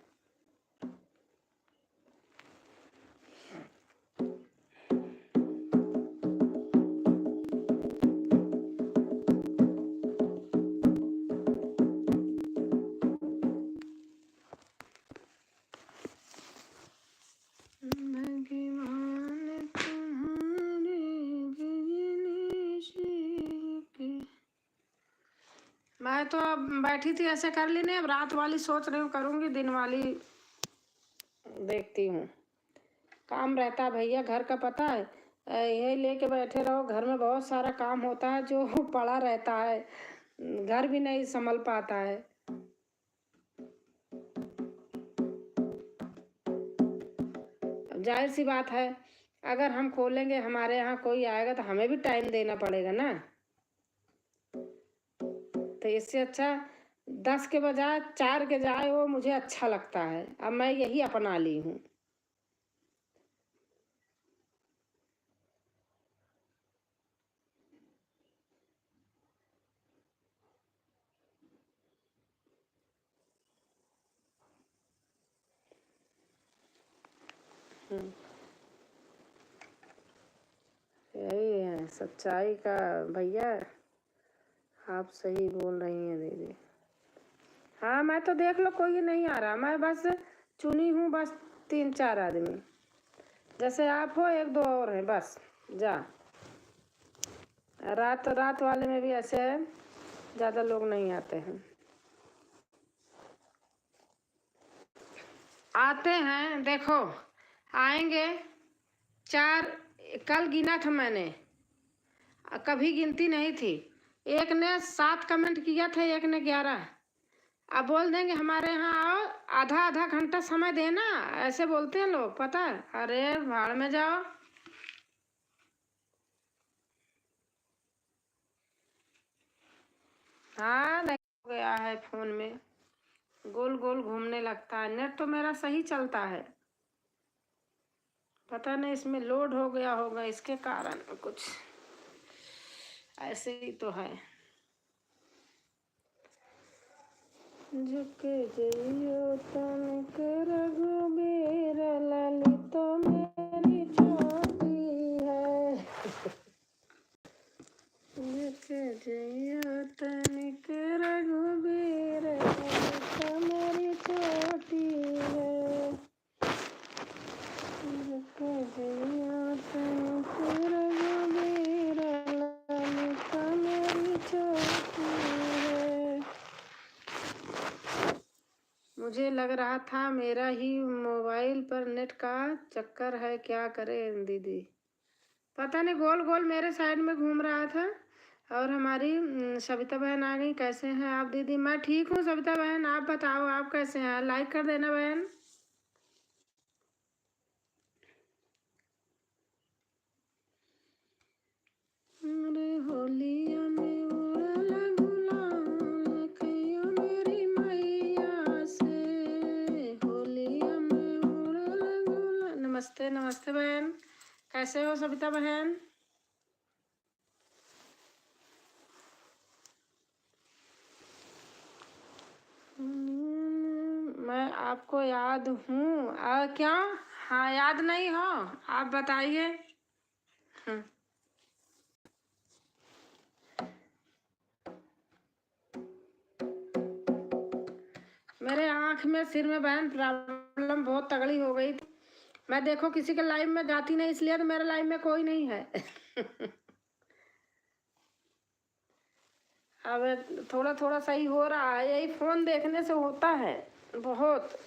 मैं तो अब बैठी थी ऐसे कर ली नहीं, अब रात वाली सोच रही हूँ करूँगी, दिन वाली देखती हूँ। काम रहता है भैया घर का, पता है यही लेके बैठे रहो, घर में बहुत सारा काम होता है जो पड़ा रहता है, घर भी नहीं संभल पाता है। जाहिर सी बात है, अगर हम खोलेंगे, हमारे यहाँ कोई आएगा तो हमें भी टाइम देना पड़ेगा ना। तो इससे अच्छा 10 के बजाय 4 के जाए, वो मुझे अच्छा लगता है। अब मैं यही अपना ली हूँ। यही है सच्चाई का भैया, आप सही बोल रही हैं दीदी। हाँ मैं तो देख लो कोई नहीं आ रहा, मैं बस चुनी हूँ, बस 3 4 आदमी, जैसे आप हो, 1 2 और हैं बस। जा रात रात वाले में भी ऐसे है, ज़्यादा लोग नहीं आते हैं। आते हैं देखो, आएंगे 4, कल गिना था मैंने, कभी गिनती नहीं थी। एक ने 7 कमेंट किया था, एक ने 11। अब बोल देंगे हमारे यहाँ आओ, आधा आधा घंटा समय देना, ऐसे बोलते हैं लोग, पता है? अरे भाड़ में जाओ। हाँ नहीं, हो गया है फोन में, गोल गोल घूमने लगता है। नेट तो मेरा सही चलता है, पता नहीं इसमें लोड हो गया होगा, इसके कारण कुछ ऐसे ही तो है। झुके जइयो तनिक रघुबीर, ललित मेरी छोटी है। झुके जइयो तनिक रघुबीर, ललित मेरी छोटी है। झुके जइयो तनिक रघुबीर, ललित मेरी छोटी है। मुझे लग रहा था मेरा ही मोबाइल पर नेट का चक्कर है, क्या करें दीदी? पता नहीं गोल गोल मेरे साइड में घूम रहा था। और हमारी सविता बहन आ गई। कैसे हैं आप दीदी? मैं ठीक हूँ सविता बहन, आप बताओ आप कैसे हैं? लाइक कर देना बहन। अरे होलिया में उड़ला गुलाल, कहियो मेरी मैया से, होलिया में उड़ला गुलाल। नमस्ते नमस्ते बहन, कैसे हो सविता बहन? मैं आपको याद हूँ। क्या? हाँ याद नहीं हो? आप बताइए। हम्म, मेरे आँख में सिर में बहन प्रॉब्लम बहुत तगड़ी हो गई थी। मैं देखो किसी के लाइव में जाती नहीं, इसलिए तो मेरे लाइव में कोई नहीं है। अब थोड़ा थोड़ा सही हो रहा है, यही फोन देखने से होता है बहुत।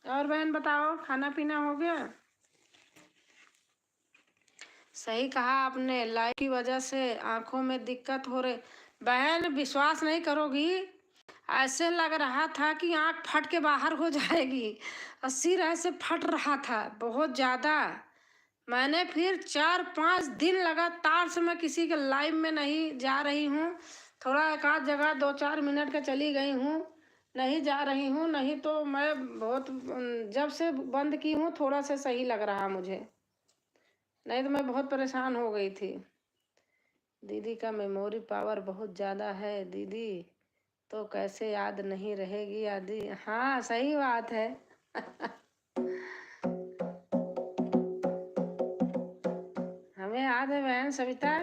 और बहन बताओ, खाना पीना हो गया? सही कहा आपने, लाइट की वजह से आंखों में दिक्कत हो रही। बहन विश्वास नहीं करोगी, ऐसे लग रहा था कि आंख फट के बाहर हो जाएगी और सिर ऐसे फट रहा था बहुत ज्यादा। मैंने फिर 4-5 दिन लगातार से मैं किसी के लाइव में नहीं जा रही हूँ। थोड़ा एक आध जगह 2-4 मिनट का चली गई हूँ, नहीं जा रही हूँ, नहीं तो मैं बहुत जब से बंद की हूँ थोड़ा सा सही लग रहा मुझे, नहीं तो मैं बहुत परेशान हो गई थी। दीदी का मेमोरी पावर बहुत ज़्यादा है दीदी, तो कैसे याद नहीं रहेगी आदि। हाँ सही बात है। हमें याद है बहन सविता।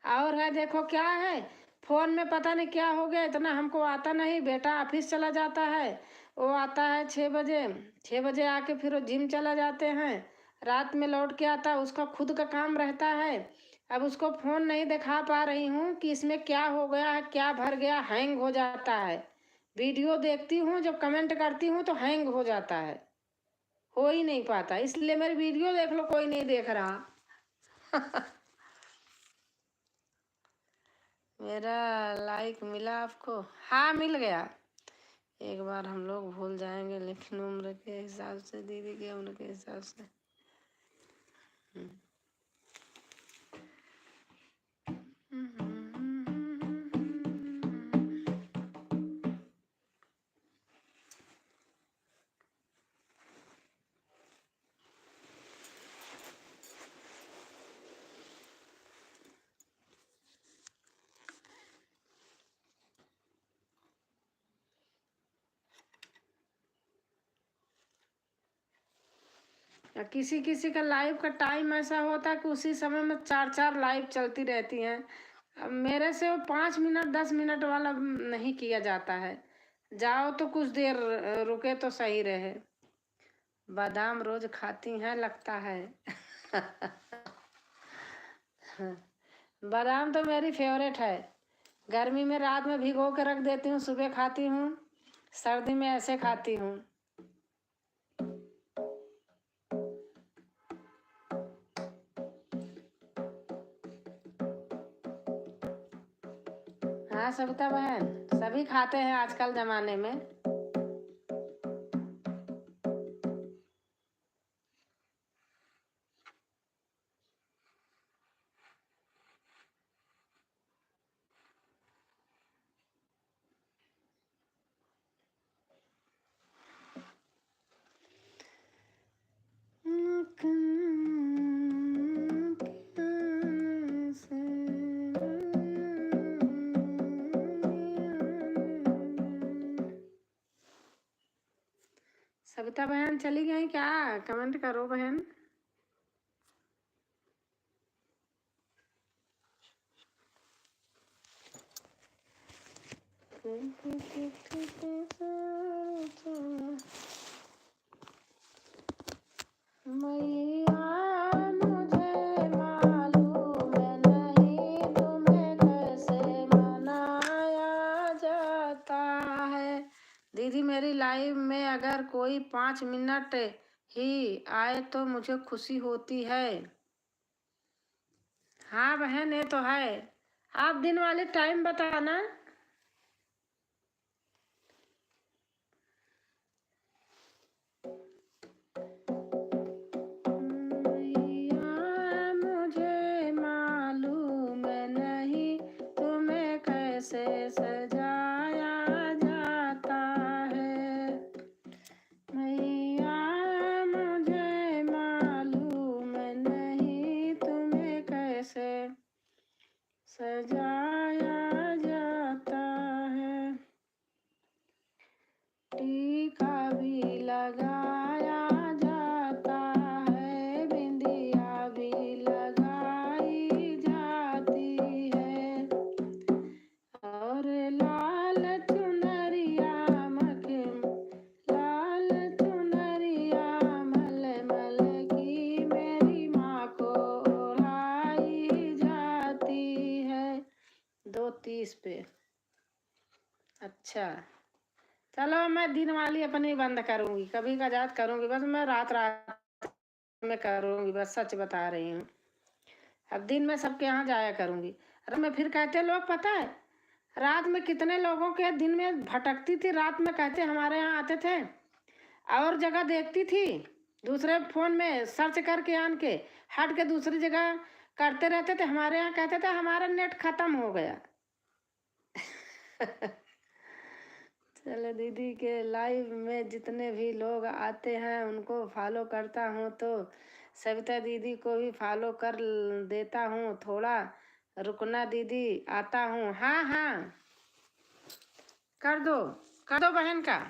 और है देखो क्या है, फोन में पता नहीं क्या हो गया, इतना हमको आता नहीं। बेटा ऑफिस चला जाता है, वो आता है 6 बजे, 6 बजे आके फिर वो जिम चला जाते हैं, रात में लौट के आता है, उसका खुद का काम रहता है। अब उसको फोन नहीं दिखा पा रही हूँ कि इसमें क्या हो गया है, क्या भर गया, हैंग हो जाता है। वीडियो देखती हूँ जब कमेंट करती हूँ तो हैंग हो जाता है, हो ही नहीं पाता, इसलिए मेरी वीडियो देख लो कोई नहीं देख रहा। मेरा लाइक मिला आपको? हाँ मिल गया। एक बार हम लोग भूल जाएंगे, लेकिन उम्र के हिसाब से, दीदी की उम्र के हिसाब से। किसी किसी का लाइव का टाइम ऐसा होता है कि उसी समय में 4-4 लाइव चलती रहती हैं। अब मेरे से वो 5 मिनट 10 मिनट वाला नहीं किया जाता है। जाओ तो कुछ देर रुके तो सही रहे। बादाम रोज खाती हैं लगता है। बादाम तो मेरी फेवरेट है। गर्मी में रात में भिगो के रख देती हूँ, सुबह खाती हूँ, सर्दी में ऐसे खाती हूँ। हाँ सविता बहन, सभी खाते हैं आजकल जमाने में। सविता बहन चली गई क्या? कमेंट करो बहन। मैया मुझे मालूम नहीं तुम्हें कैसे मनाया जाता है। दीदी मेरी लाइव में अगर कोई 5 मिनट ही आए तो मुझे खुशी होती है। हाँ बहन ये तो है, आप दिन वाले टाइम बताना। मैया मुझे मालूम नहीं तुम्हें कैसे सजाया जाता है। अच्छा चलो मैं दिन वाली अपनी बंद करूंगी, कभी कजात करूंगी, बस मैं रात रात में करूंगी, बस सच बता रही हूँ। अब दिन में सबके यहाँ जाया करूंगी। अरे मैं फिर कहते लोग पता है रात में कितने लोगों के दिन में भटकती थी, रात में कहते हमारे यहाँ आते थे और जगह देखती थी, दूसरे फोन में सर्च करके आन के हट के दूसरी जगह करते रहते थे, हमारे यहाँ कहते थे हमारा नेट खत्म हो गया। चलो दीदी के लाइव में जितने भी लोग आते हैं उनको फॉलो करता हूँ, तो सविता दीदी को भी फॉलो कर देता हूँ। थोड़ा रुकना दीदी, आता हूँ। हाँ हाँ कर दो, कर दो बहन का।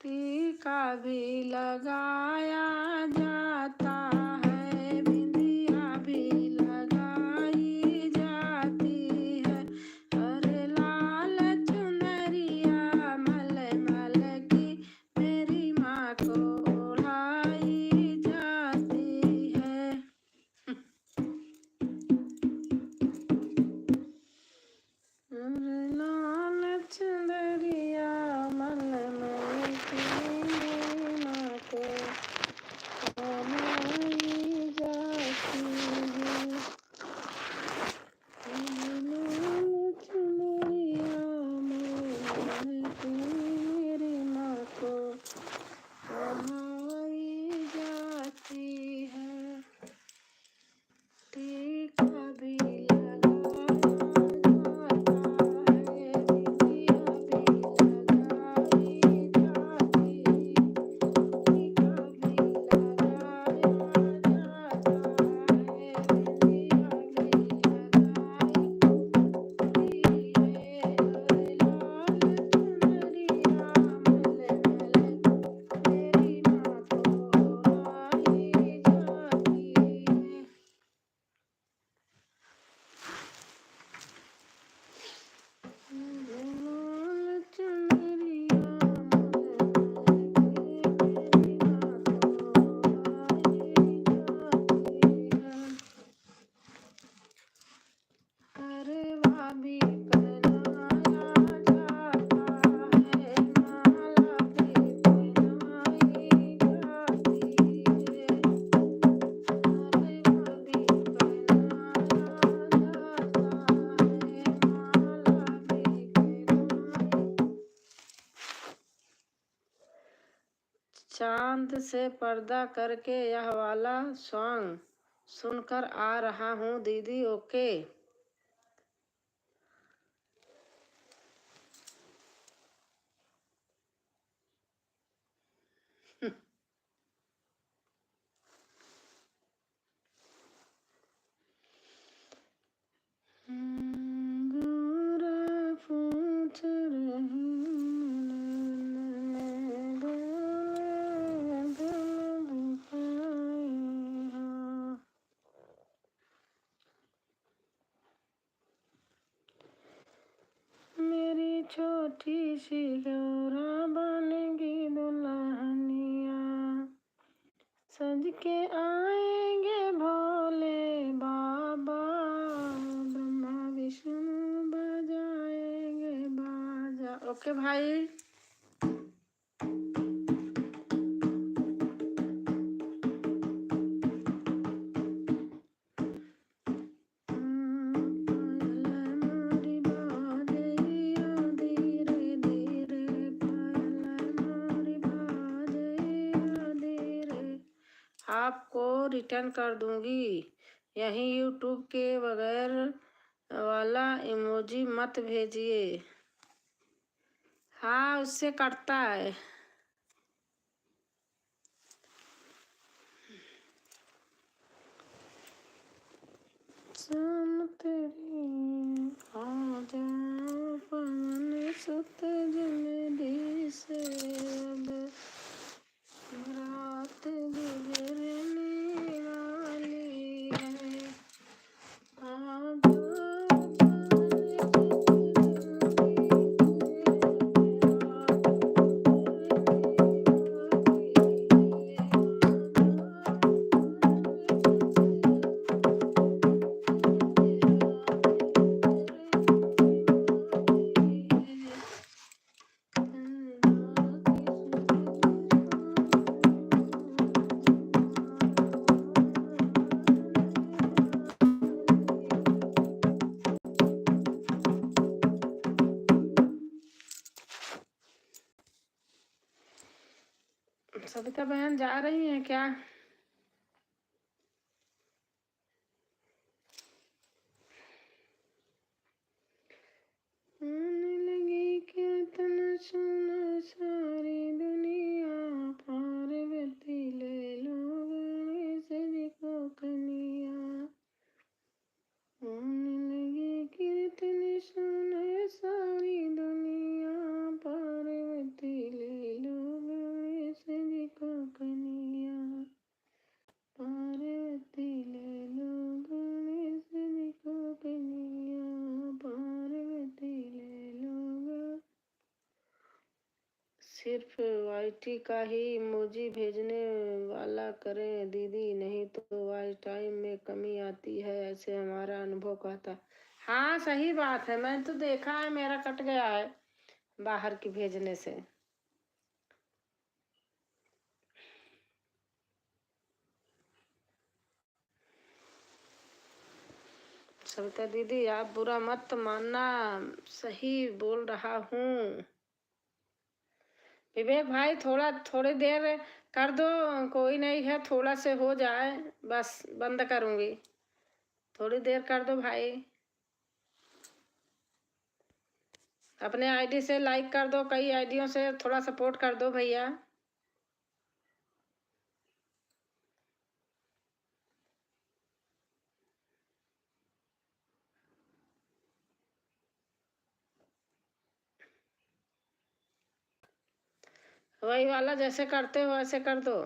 टीका भी लगाया जाता है, बिंदिया भी लगाई जाती है, अरे लाल चुनरिया मल मल की मेरी माँ को ओढ़ाई जाती है। लाल चुनरिया मल मल की मेरी माँ को ओढ़ाई जाती है, लाल चुनरिया मल मल की मेरी माँ को ओढ़ाई जाती है, टीका भी लगाया जाता है, बिंदिया भी लगाई जाती है, टीका भी लगाया जाता है, बिंदिया भी लगाई जाती है, अरे लाल चुनरिया मल मल मेरी माँ को ओढ़ाई जाती है। लाल चुनरिया अरे वहाँ भी पहनाया जाता है, माला भी पहनाई जाती है, अरे वहाँ भी पहनाया जाता है, माला भी पहनाई। चांद से पर्दा करके यह वाला सॉन्ग सुनकर आ रहा हूँ दीदी। ओके गोरा पूछ रही मेरी छोटी सी गौरा बनेगी दुल्हनिया, सज के आएंगे भोले बाबा, ब्रह्मा विष्णु बजाएंगे बाजा। ओके भाई आपको रिटर्न कर दूंगी, यही यूट्यूब के बगैर वाला इमोजी मत भेजिए। हाँ उससे कटता है। तेरी आजा पवन सुत जल्दी से, अब रात गुजरने वाली है। आजा सविता बहन जा रही हैं क्या? आने लगी कीर्तन सुन सारी दुनिया, पार्वती ले लो गणेश जी को कन्या। आने लगी कीर्तन सुन सारी दुनिया, पार्वती ले लो गणेश जी को कन्या। पार्वती ले लो गणेश जी को कन्या, पार्वती ले लो। सिर्फ वाईटी का ही इमोजी भेजने वाला करें दीदी, नहीं तो वाई टाइम में कमी आती है, ऐसे हमारा अनुभव कहता। हाँ सही बात है, मैंने तो देखा है, मेरा कट गया है बाहर की भेजने से। सविता दीदी आप बुरा मत मानना, सही बोल रहा हूँ। विवेक भाई थोड़ी देर कर दो, कोई नहीं है, थोड़ा से हो जाए बस बंद करूँगी, थोड़ी देर कर दो भाई। अपने आईडी से लाइक कर दो, कई आईडियों से थोड़ा सपोर्ट कर दो भैया। वही वाला जैसे करते हो ऐसे कर दो।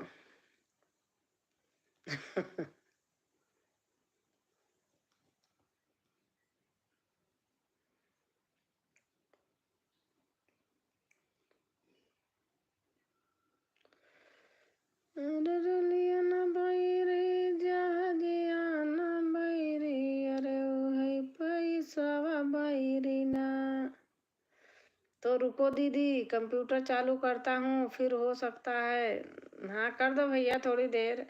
तो रुको दीदी, कंप्यूटर चालू करता हूँ, फिर हो सकता है। हाँ कर दो भैया थोड़ी देर।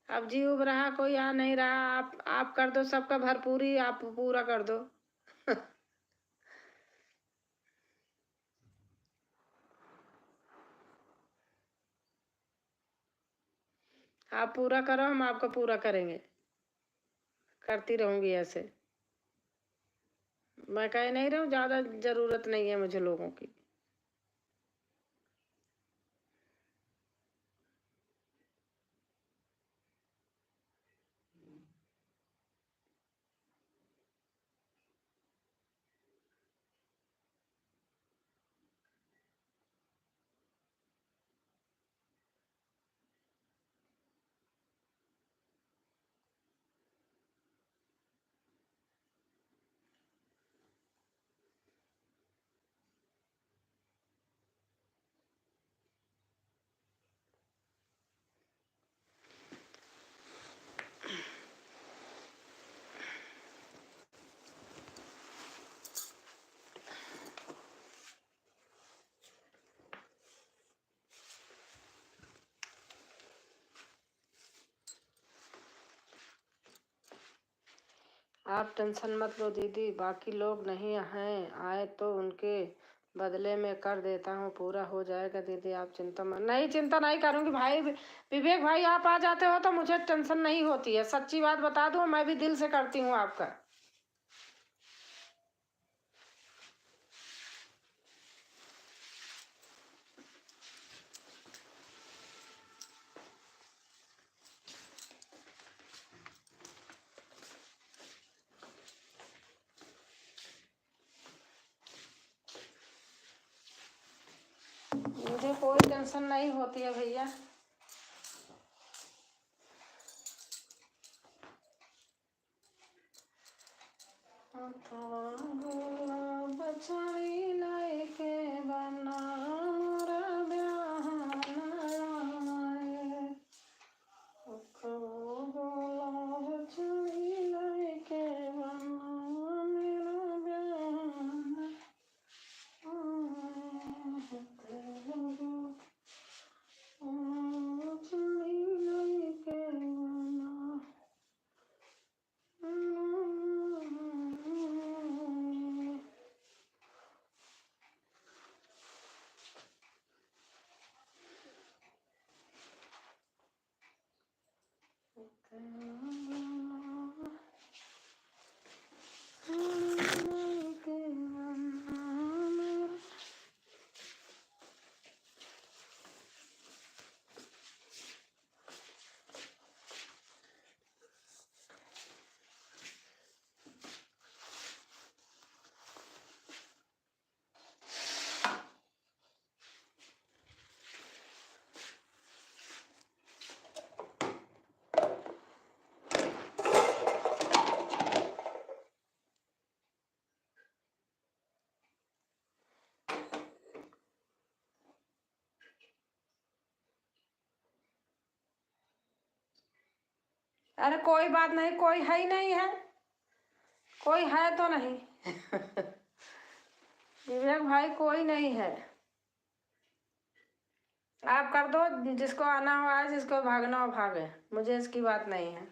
अब जी उब रहा, कोई आ नहीं रहा, आप कर दो, सबका भरपूरी आप पूरा कर दो। आप पूरा करो, हम आपका पूरा करेंगे, करती रहूंगी ऐसे। मैं कह नहीं रहा हूँ, ज्यादा जरूरत नहीं है मुझे लोगों की। आप टेंशन मत लो दीदी, बाकी लोग नहीं हैं, आए तो उनके बदले में कर देता हूँ, पूरा हो जाएगा दीदी, आप चिंता मत। नहीं चिंता नहीं करूँगी भाई। विवेक भाई आप आ जाते हो तो मुझे टेंशन नहीं होती है, सच्ची बात बता दूँ, मैं भी दिल से करती हूँ आपका। मुझे कोई टेंशन नहीं होती है भैया। बचाई लायके बना अरे कोई बात नहीं, कोई है ही नहीं है, कोई है तो नहीं। विवेक भाई कोई नहीं है। आप कर दो, जिसको आना हो आए, जिसको भागना हो भागे, मुझे इसकी बात नहीं है।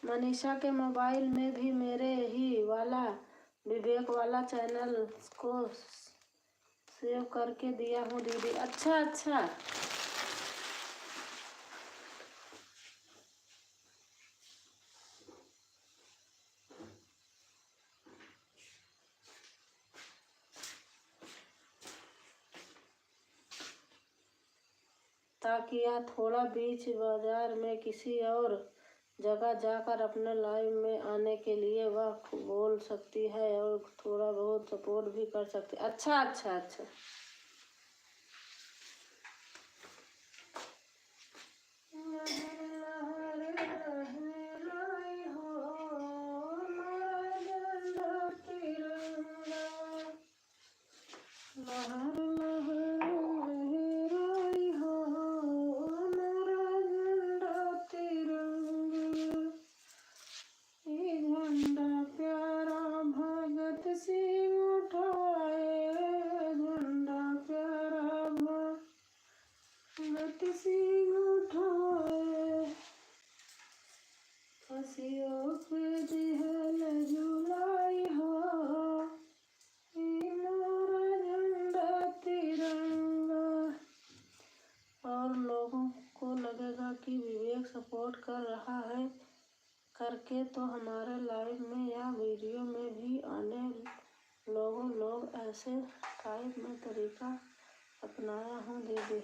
मनीषा के मोबाइल में भी मेरे ही वाला विवेक वाला चैनल को सेव करके दिया हूँ दीदी। अच्छा अच्छा, ताकि यह थोड़ा बीच बाजार में किसी और जगह जाकर अपने लाइव में आने के लिए वह बोल सकती है और थोड़ा बहुत सपोर्ट भी कर सकती है। अच्छा अच्छा अच्छा, और लोगों को लगेगा कि विवेक सपोर्ट कर रहा है करके तो हमारे लाइव में या वीडियो में भी आने लोग ऐसे टाइप में तरीका अपनाया हूँ दीदी।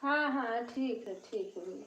हाँ ठीक है भैया।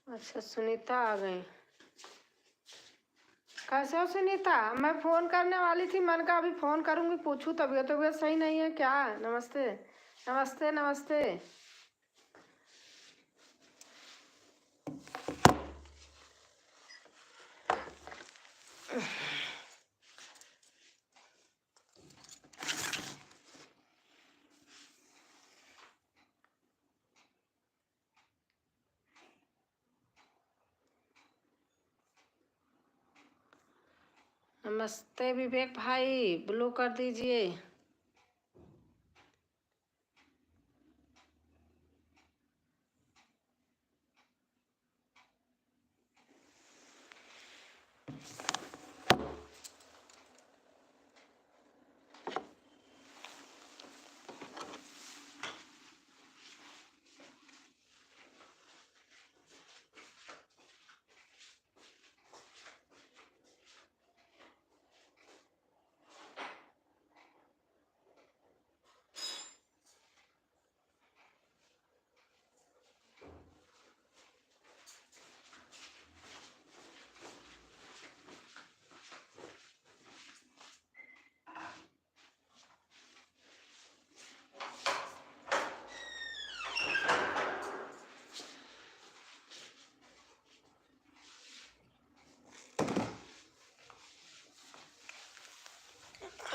अच्छा सुनीता आ गई। कैसे हो सुनीता? मैं फ़ोन करने वाली थी, मन का अभी फ़ोन करूँगी, पूछूँ तबीयत सही नहीं है क्या? नमस्ते नमस्ते नमस्ते। नमस्ते विवेक भाई, ब्लू कर दीजिए।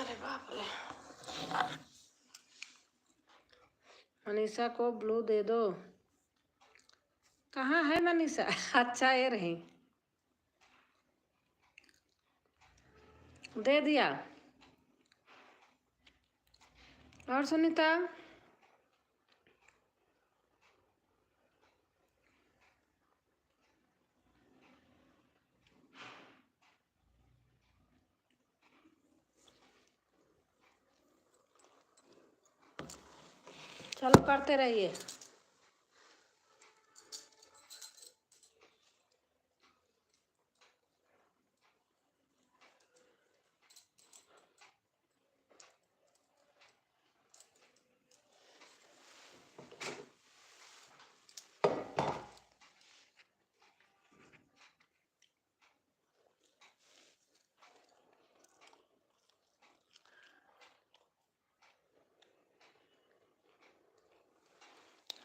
अरे बाप रे। मनीषा को ब्लू दे दो। कहाँ है मनीषा? अच्छा ये रही, दे दिया। और सुनीता? चलो करते रहिए।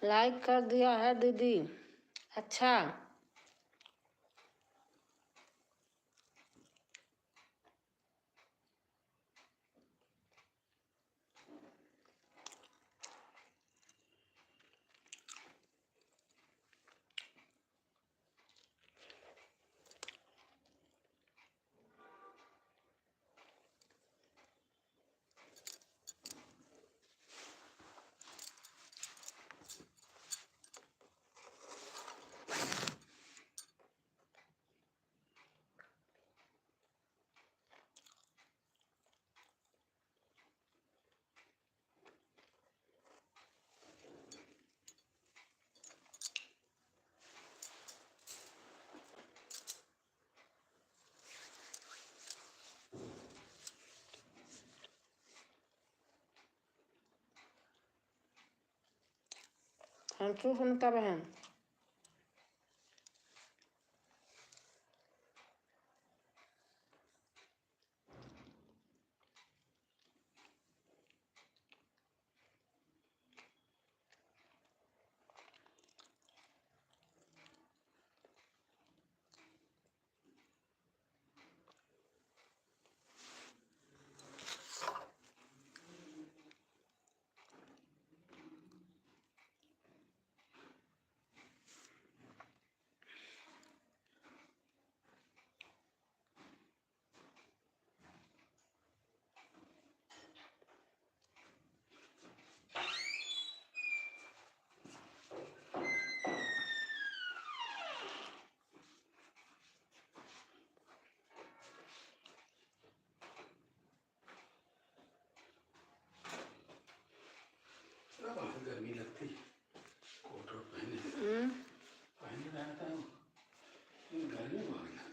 लाइक कर दिया है दीदी। अच्छा, थैंक यू सुनीता बहन। गर्मी लगती, कोट पहने रहता हूँ, गर्मी बहुत लगती।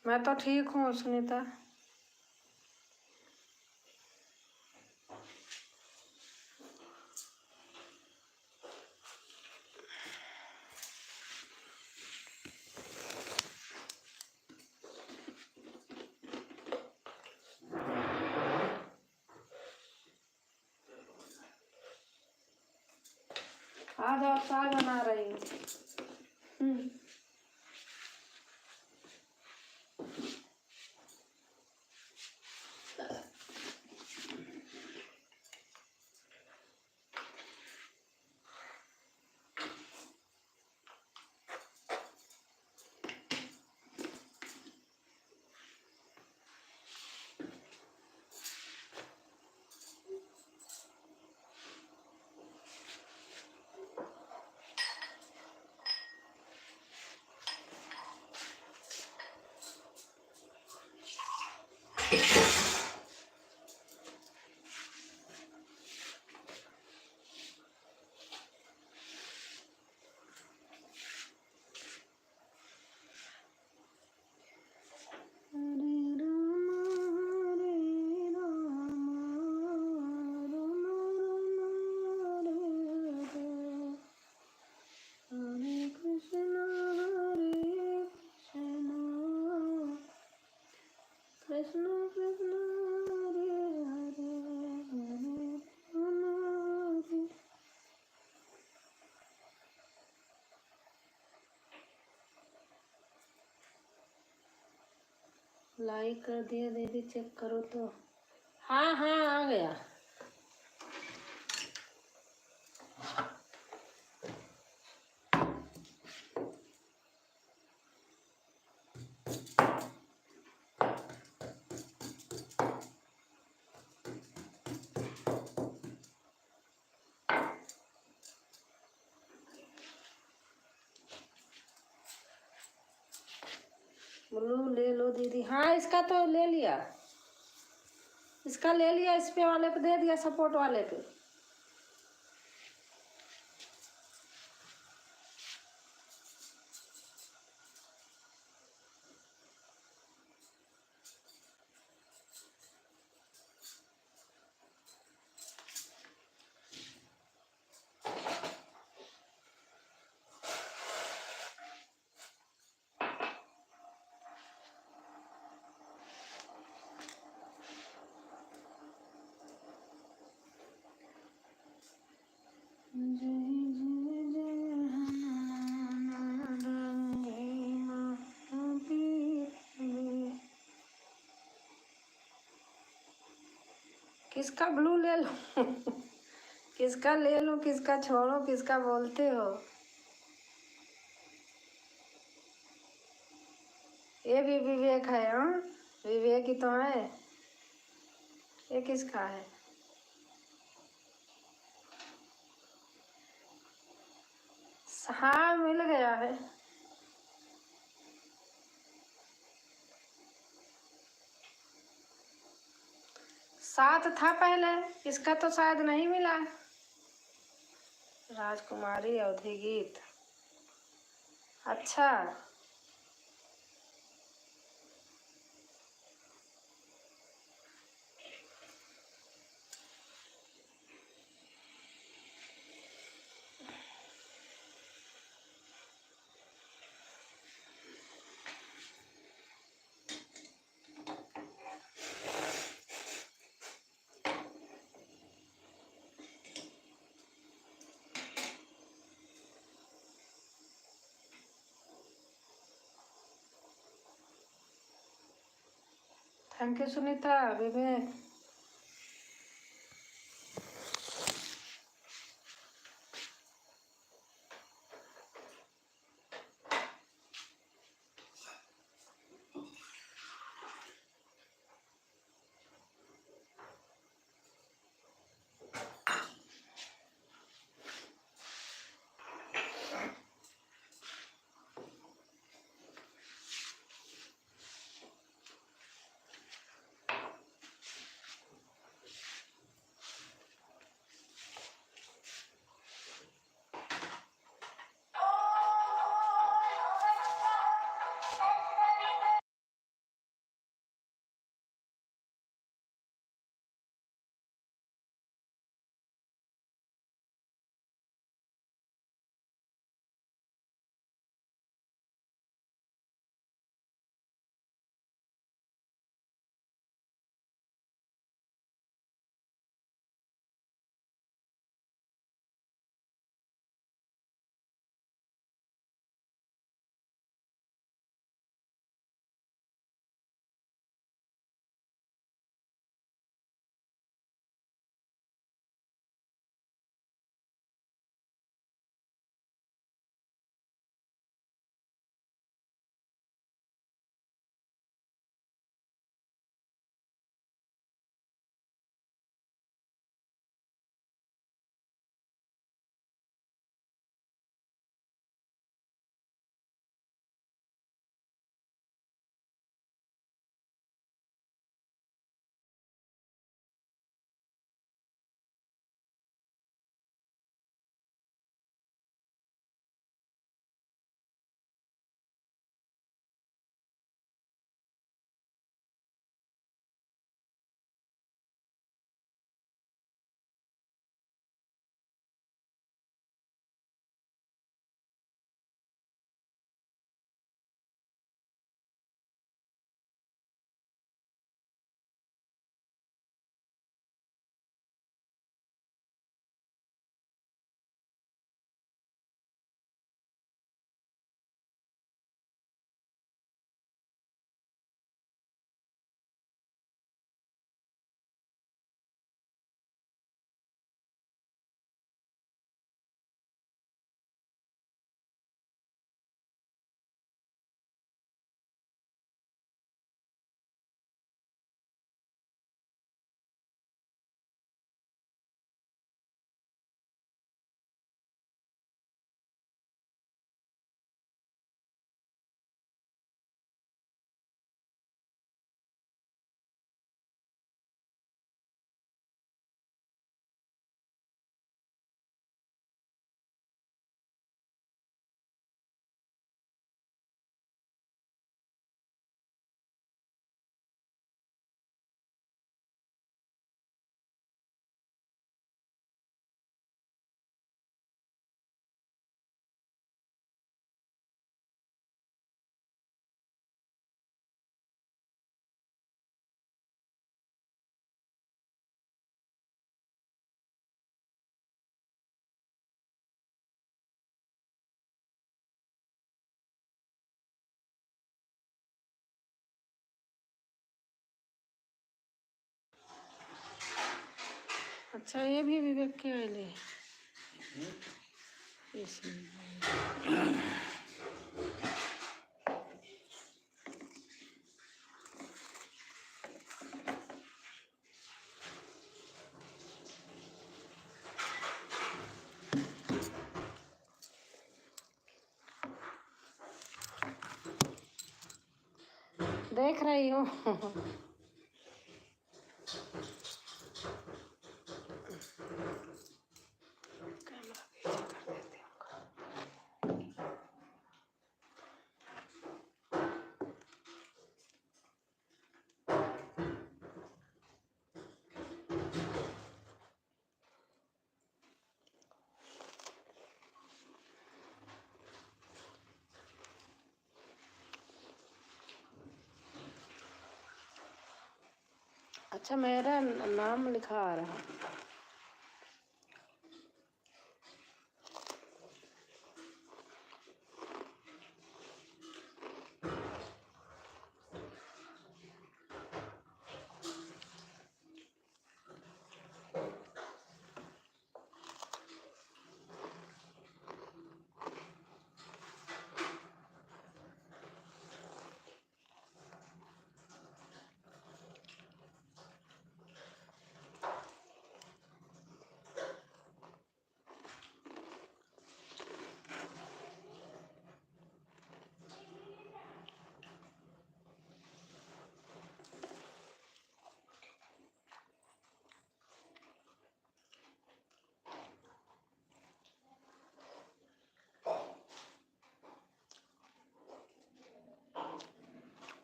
मैं तो ठीक हूँ सुनीता। आज आप साग बना रही हूँ। लाइक कर दिया दीदी, चेक करो तो। हाँ हाँ आ गया। ब्लू ले लो दीदी। हाँ इसका तो ले लिया, इसका ले लिया, इस पे वाले पे दे दिया, सपोर्ट वाले पे। किसका ब्लू ले लो किसका ले लो, किसका छोड़ो, किसका बोलते हो? ये भी विवेक है। हाँ विवेक ही तो है। ये किसका है? हाँ मिल गया है। साथ था पहले, इसका तो शायद नहीं मिला। राजकुमारी अवधि गीत, अच्छा। Thank you Sunita. विवेक अच्छा ये भी विवेक के आइले इसमें। देख रही हूँ। अच्छा मेरा नाम लिखा आ रहा।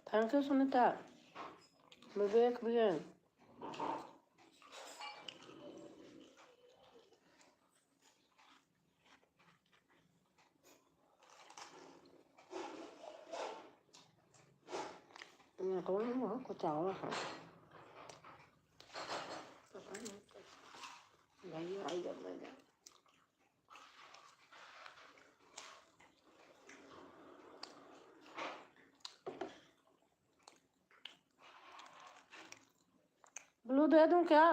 Thank you Sunita. विवेक भी है। कुछ और है पता नहीं। भैया आई जब मैं जा ब्लू दे दूं क्या?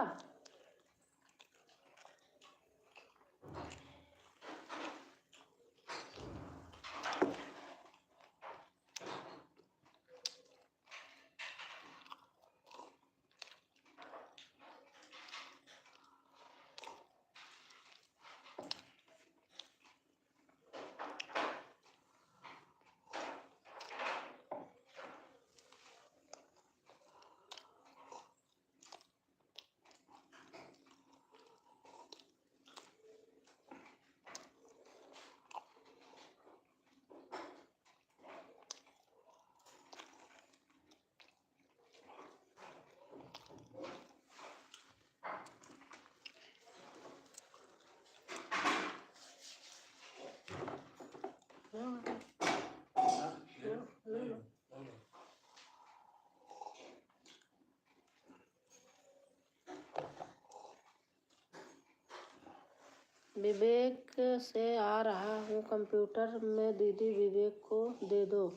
विवेक से आ रहा हूँ कंप्यूटर में, दीदी विवेक को दे दो।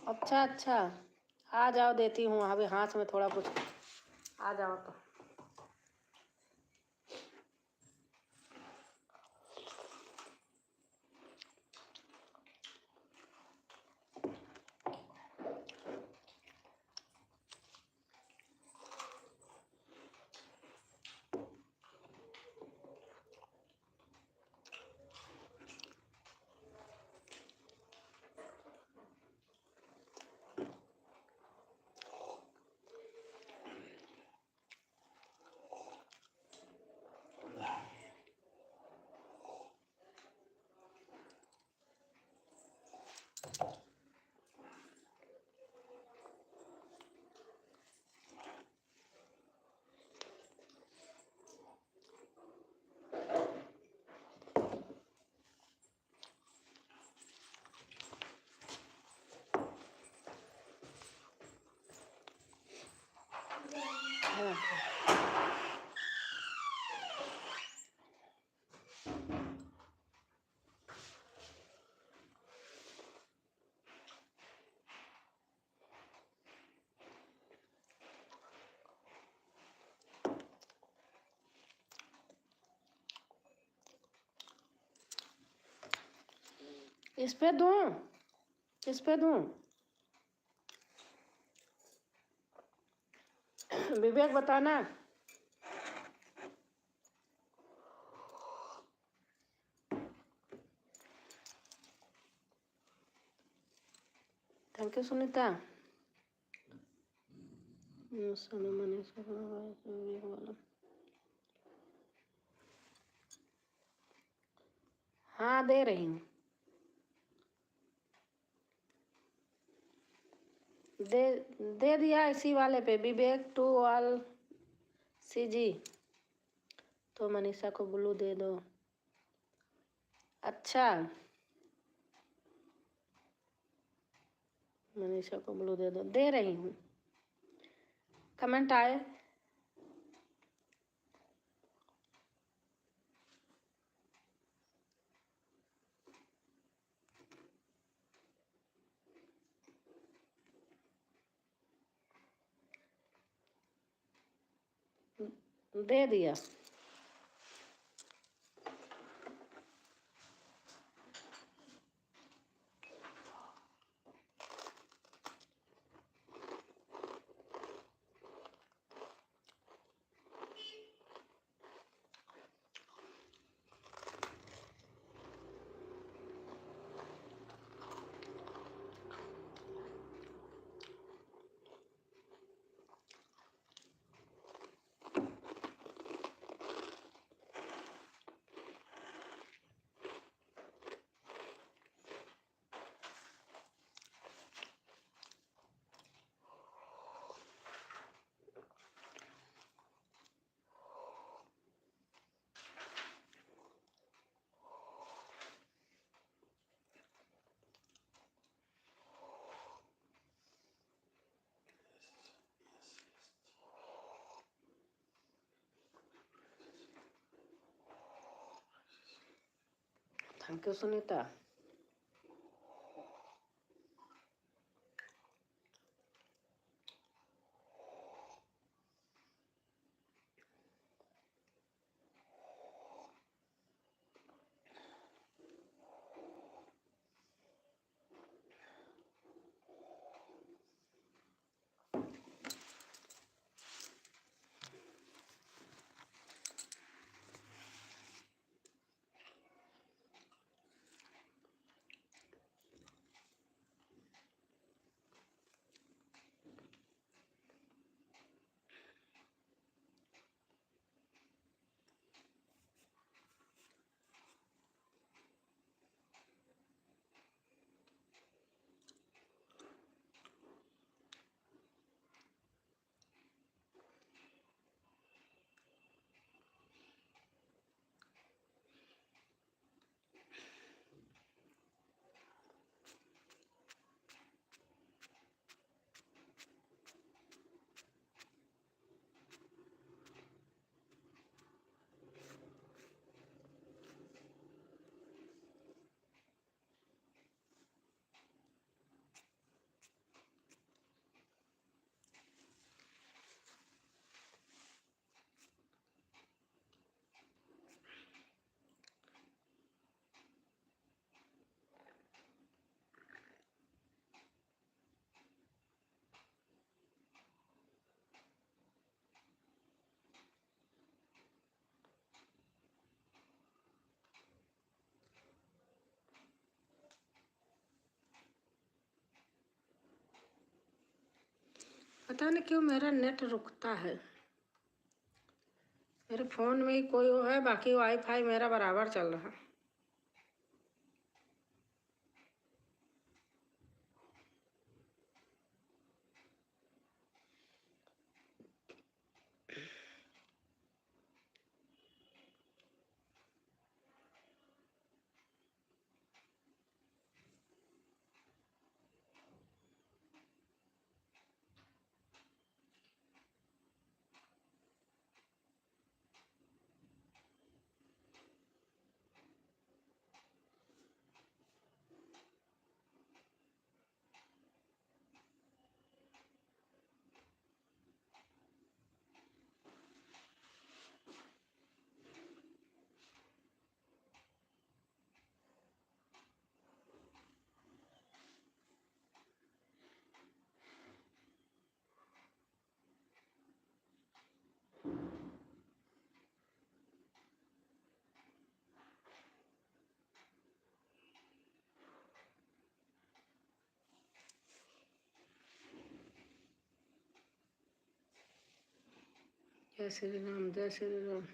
अच्छा अच्छा आ जाओ, देती हूँ। अभी हाथ में थोड़ा कुछ, आ जाओ तो। इस पे दूं, इस पे दूं? विवेक बताना। Thank you Sunita. हाँ दे रही हूँ, दे दे दिया इसी वाले पे, विवेक टू ऑल सीजी। तो मनीषा को ब्लू दे दो। अच्छा, मनीषा को ब्लू दे दो, दे रही हूँ। कमेंट आए? दे दिया। Thank you Sunita. पता नहीं क्यों मेरा नेट रुकता है। मेरे फ़ोन में ही कोई वो है, बाकी वाईफाई मेरा बराबर चल रहा है। जय श्री राम, जय श्री राम।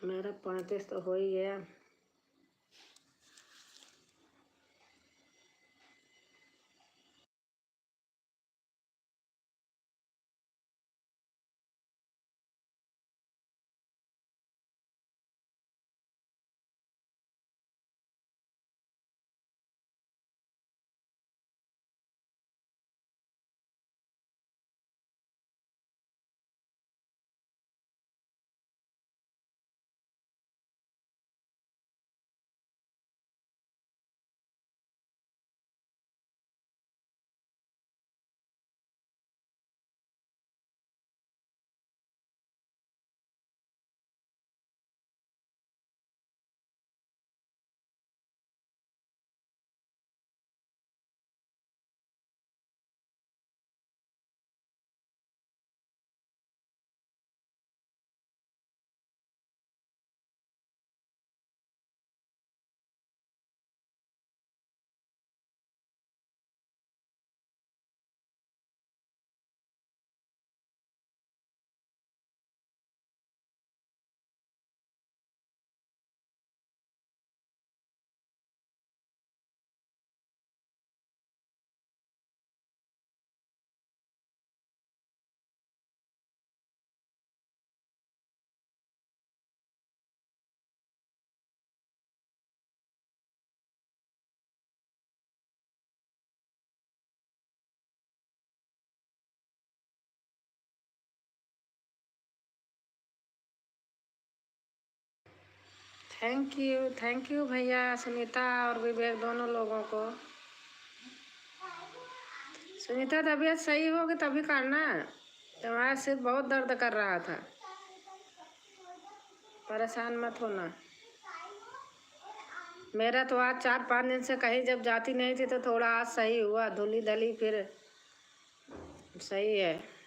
मेरा 35 तो हो ही गया। थैंक यू भैया, सुनीता और विवेक दोनों लोगों को। सुनीता तबीयत सही होगी तभी करना। तुम्हारा सिर बहुत दर्द कर रहा था, परेशान मत होना। मेरा तो आज 4-5 दिन से कहीं जब जाती नहीं थी तो थोड़ा आज सही हुआ, धुली धली फिर सही है।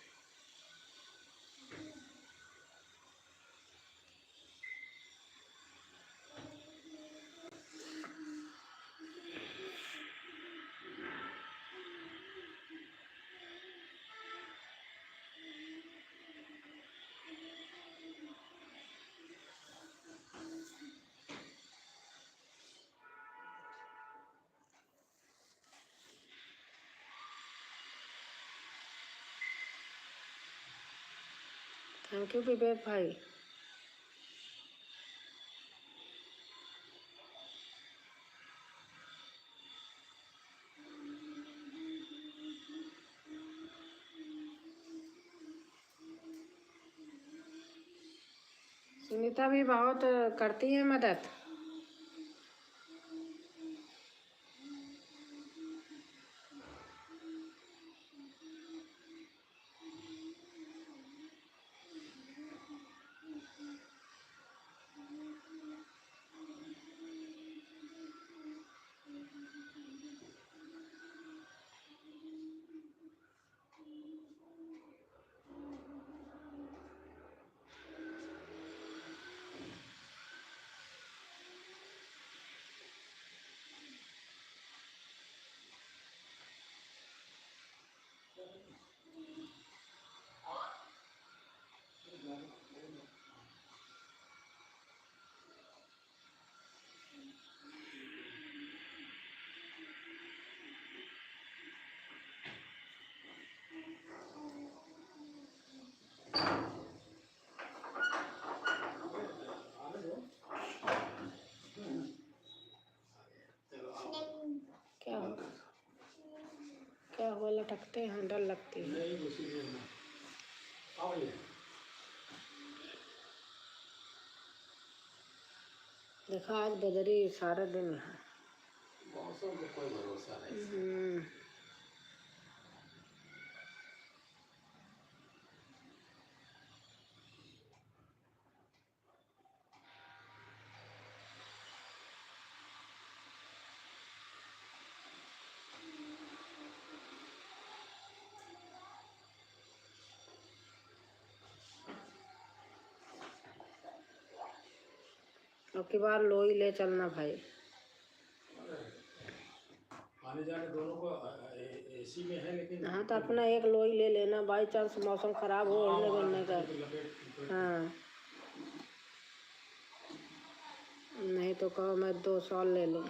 थैंक यू विवेक भाई। सुनीता भी बहुत करती है मदद। लटकते हैं, डर लगती है। नहीं उसी लिए ना आओ ये देखा आज बदरी सारा दिन है। मौसम का कोई भरोसा नहीं। हम्म, अब की बार लोई ले चलना भाई। आने जाने दोनों को एसी में है लेकिन हाँ तो अपना एक लोई ले लेना, बाई चांस मौसम खराब हो हाँ उड़ने वहाँ बनने का। तो लपेट हाँ नहीं तो कहो मैं 2 शॉल ले लूँ।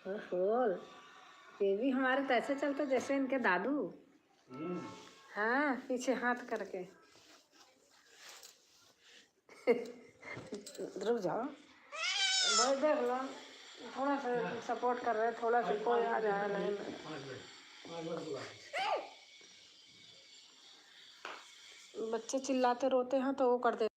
बोल, ये भी हमारे तो ऐसे चलते जैसे इनके दादू। हाँ पीछे हाथ करके। रुक जाओ भाई, देख लो थोड़ा सा सपोर्ट कर रहे, थोड़ा सा कोई आ जाए लाइन में। 5 मिनट बुला बच्चे चिल्लाते रोते हैं तो वो कर देते।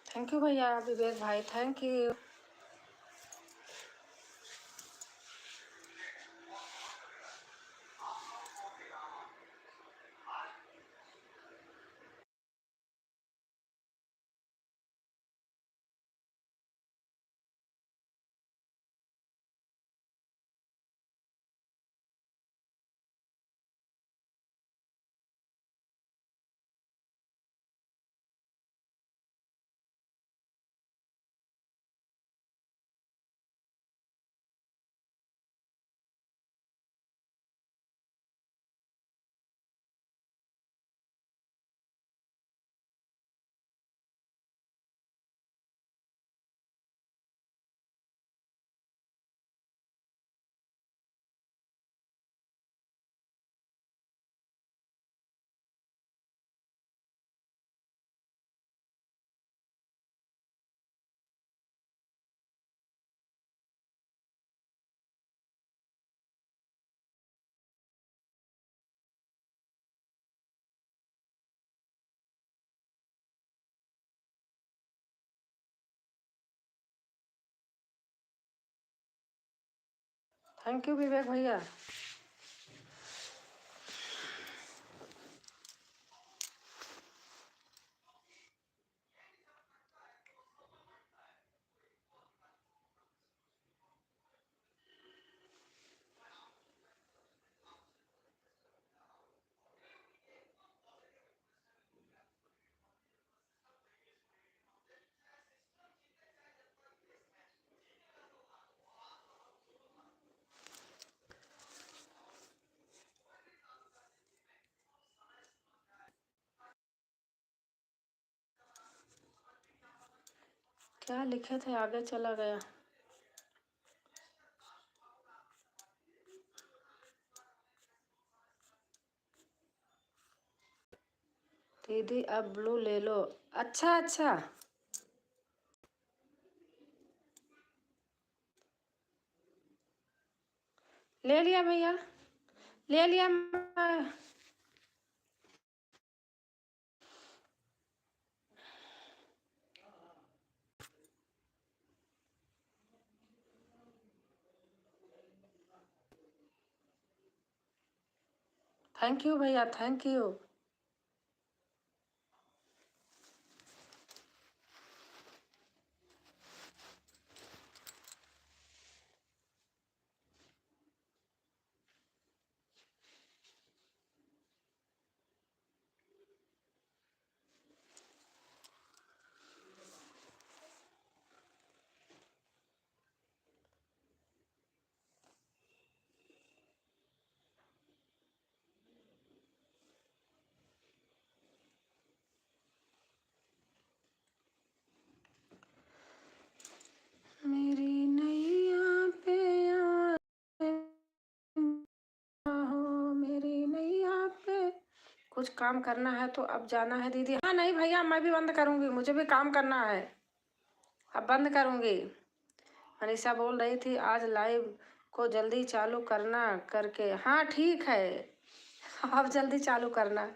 थैंक यू भैया विवेक भाई, थैंक यू। थैंक यू विवेक भैया। क्या लिखे थे, आगे चला गया। दीदी अब ब्लू ले लो। अच्छा अच्छा, ले लिया भैया, ले लिया। थैंक यू भैया, थैंक यू। मेरी नैया पे हो, मेरी नैया पे। कुछ काम करना है तो अब जाना है दीदी। हाँ नहीं भैया, मैं भी बंद करूंगी, मुझे भी काम करना है, अब बंद करूंगी। मनीषा बोल रही थी आज लाइव को जल्दी चालू करना करके। हाँ ठीक है, अब जल्दी चालू करना।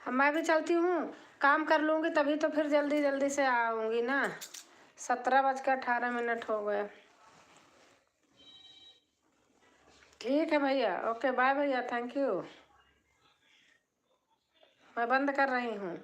हम मैं भी चलती हूँ, काम कर लूँगी तभी तो फिर जल्दी जल्दी से आऊँगी ना। 17:18 हो गए। ठीक है भैया, ओके बाय भैया, थैंक यू। मैं बंद कर रही हूँ।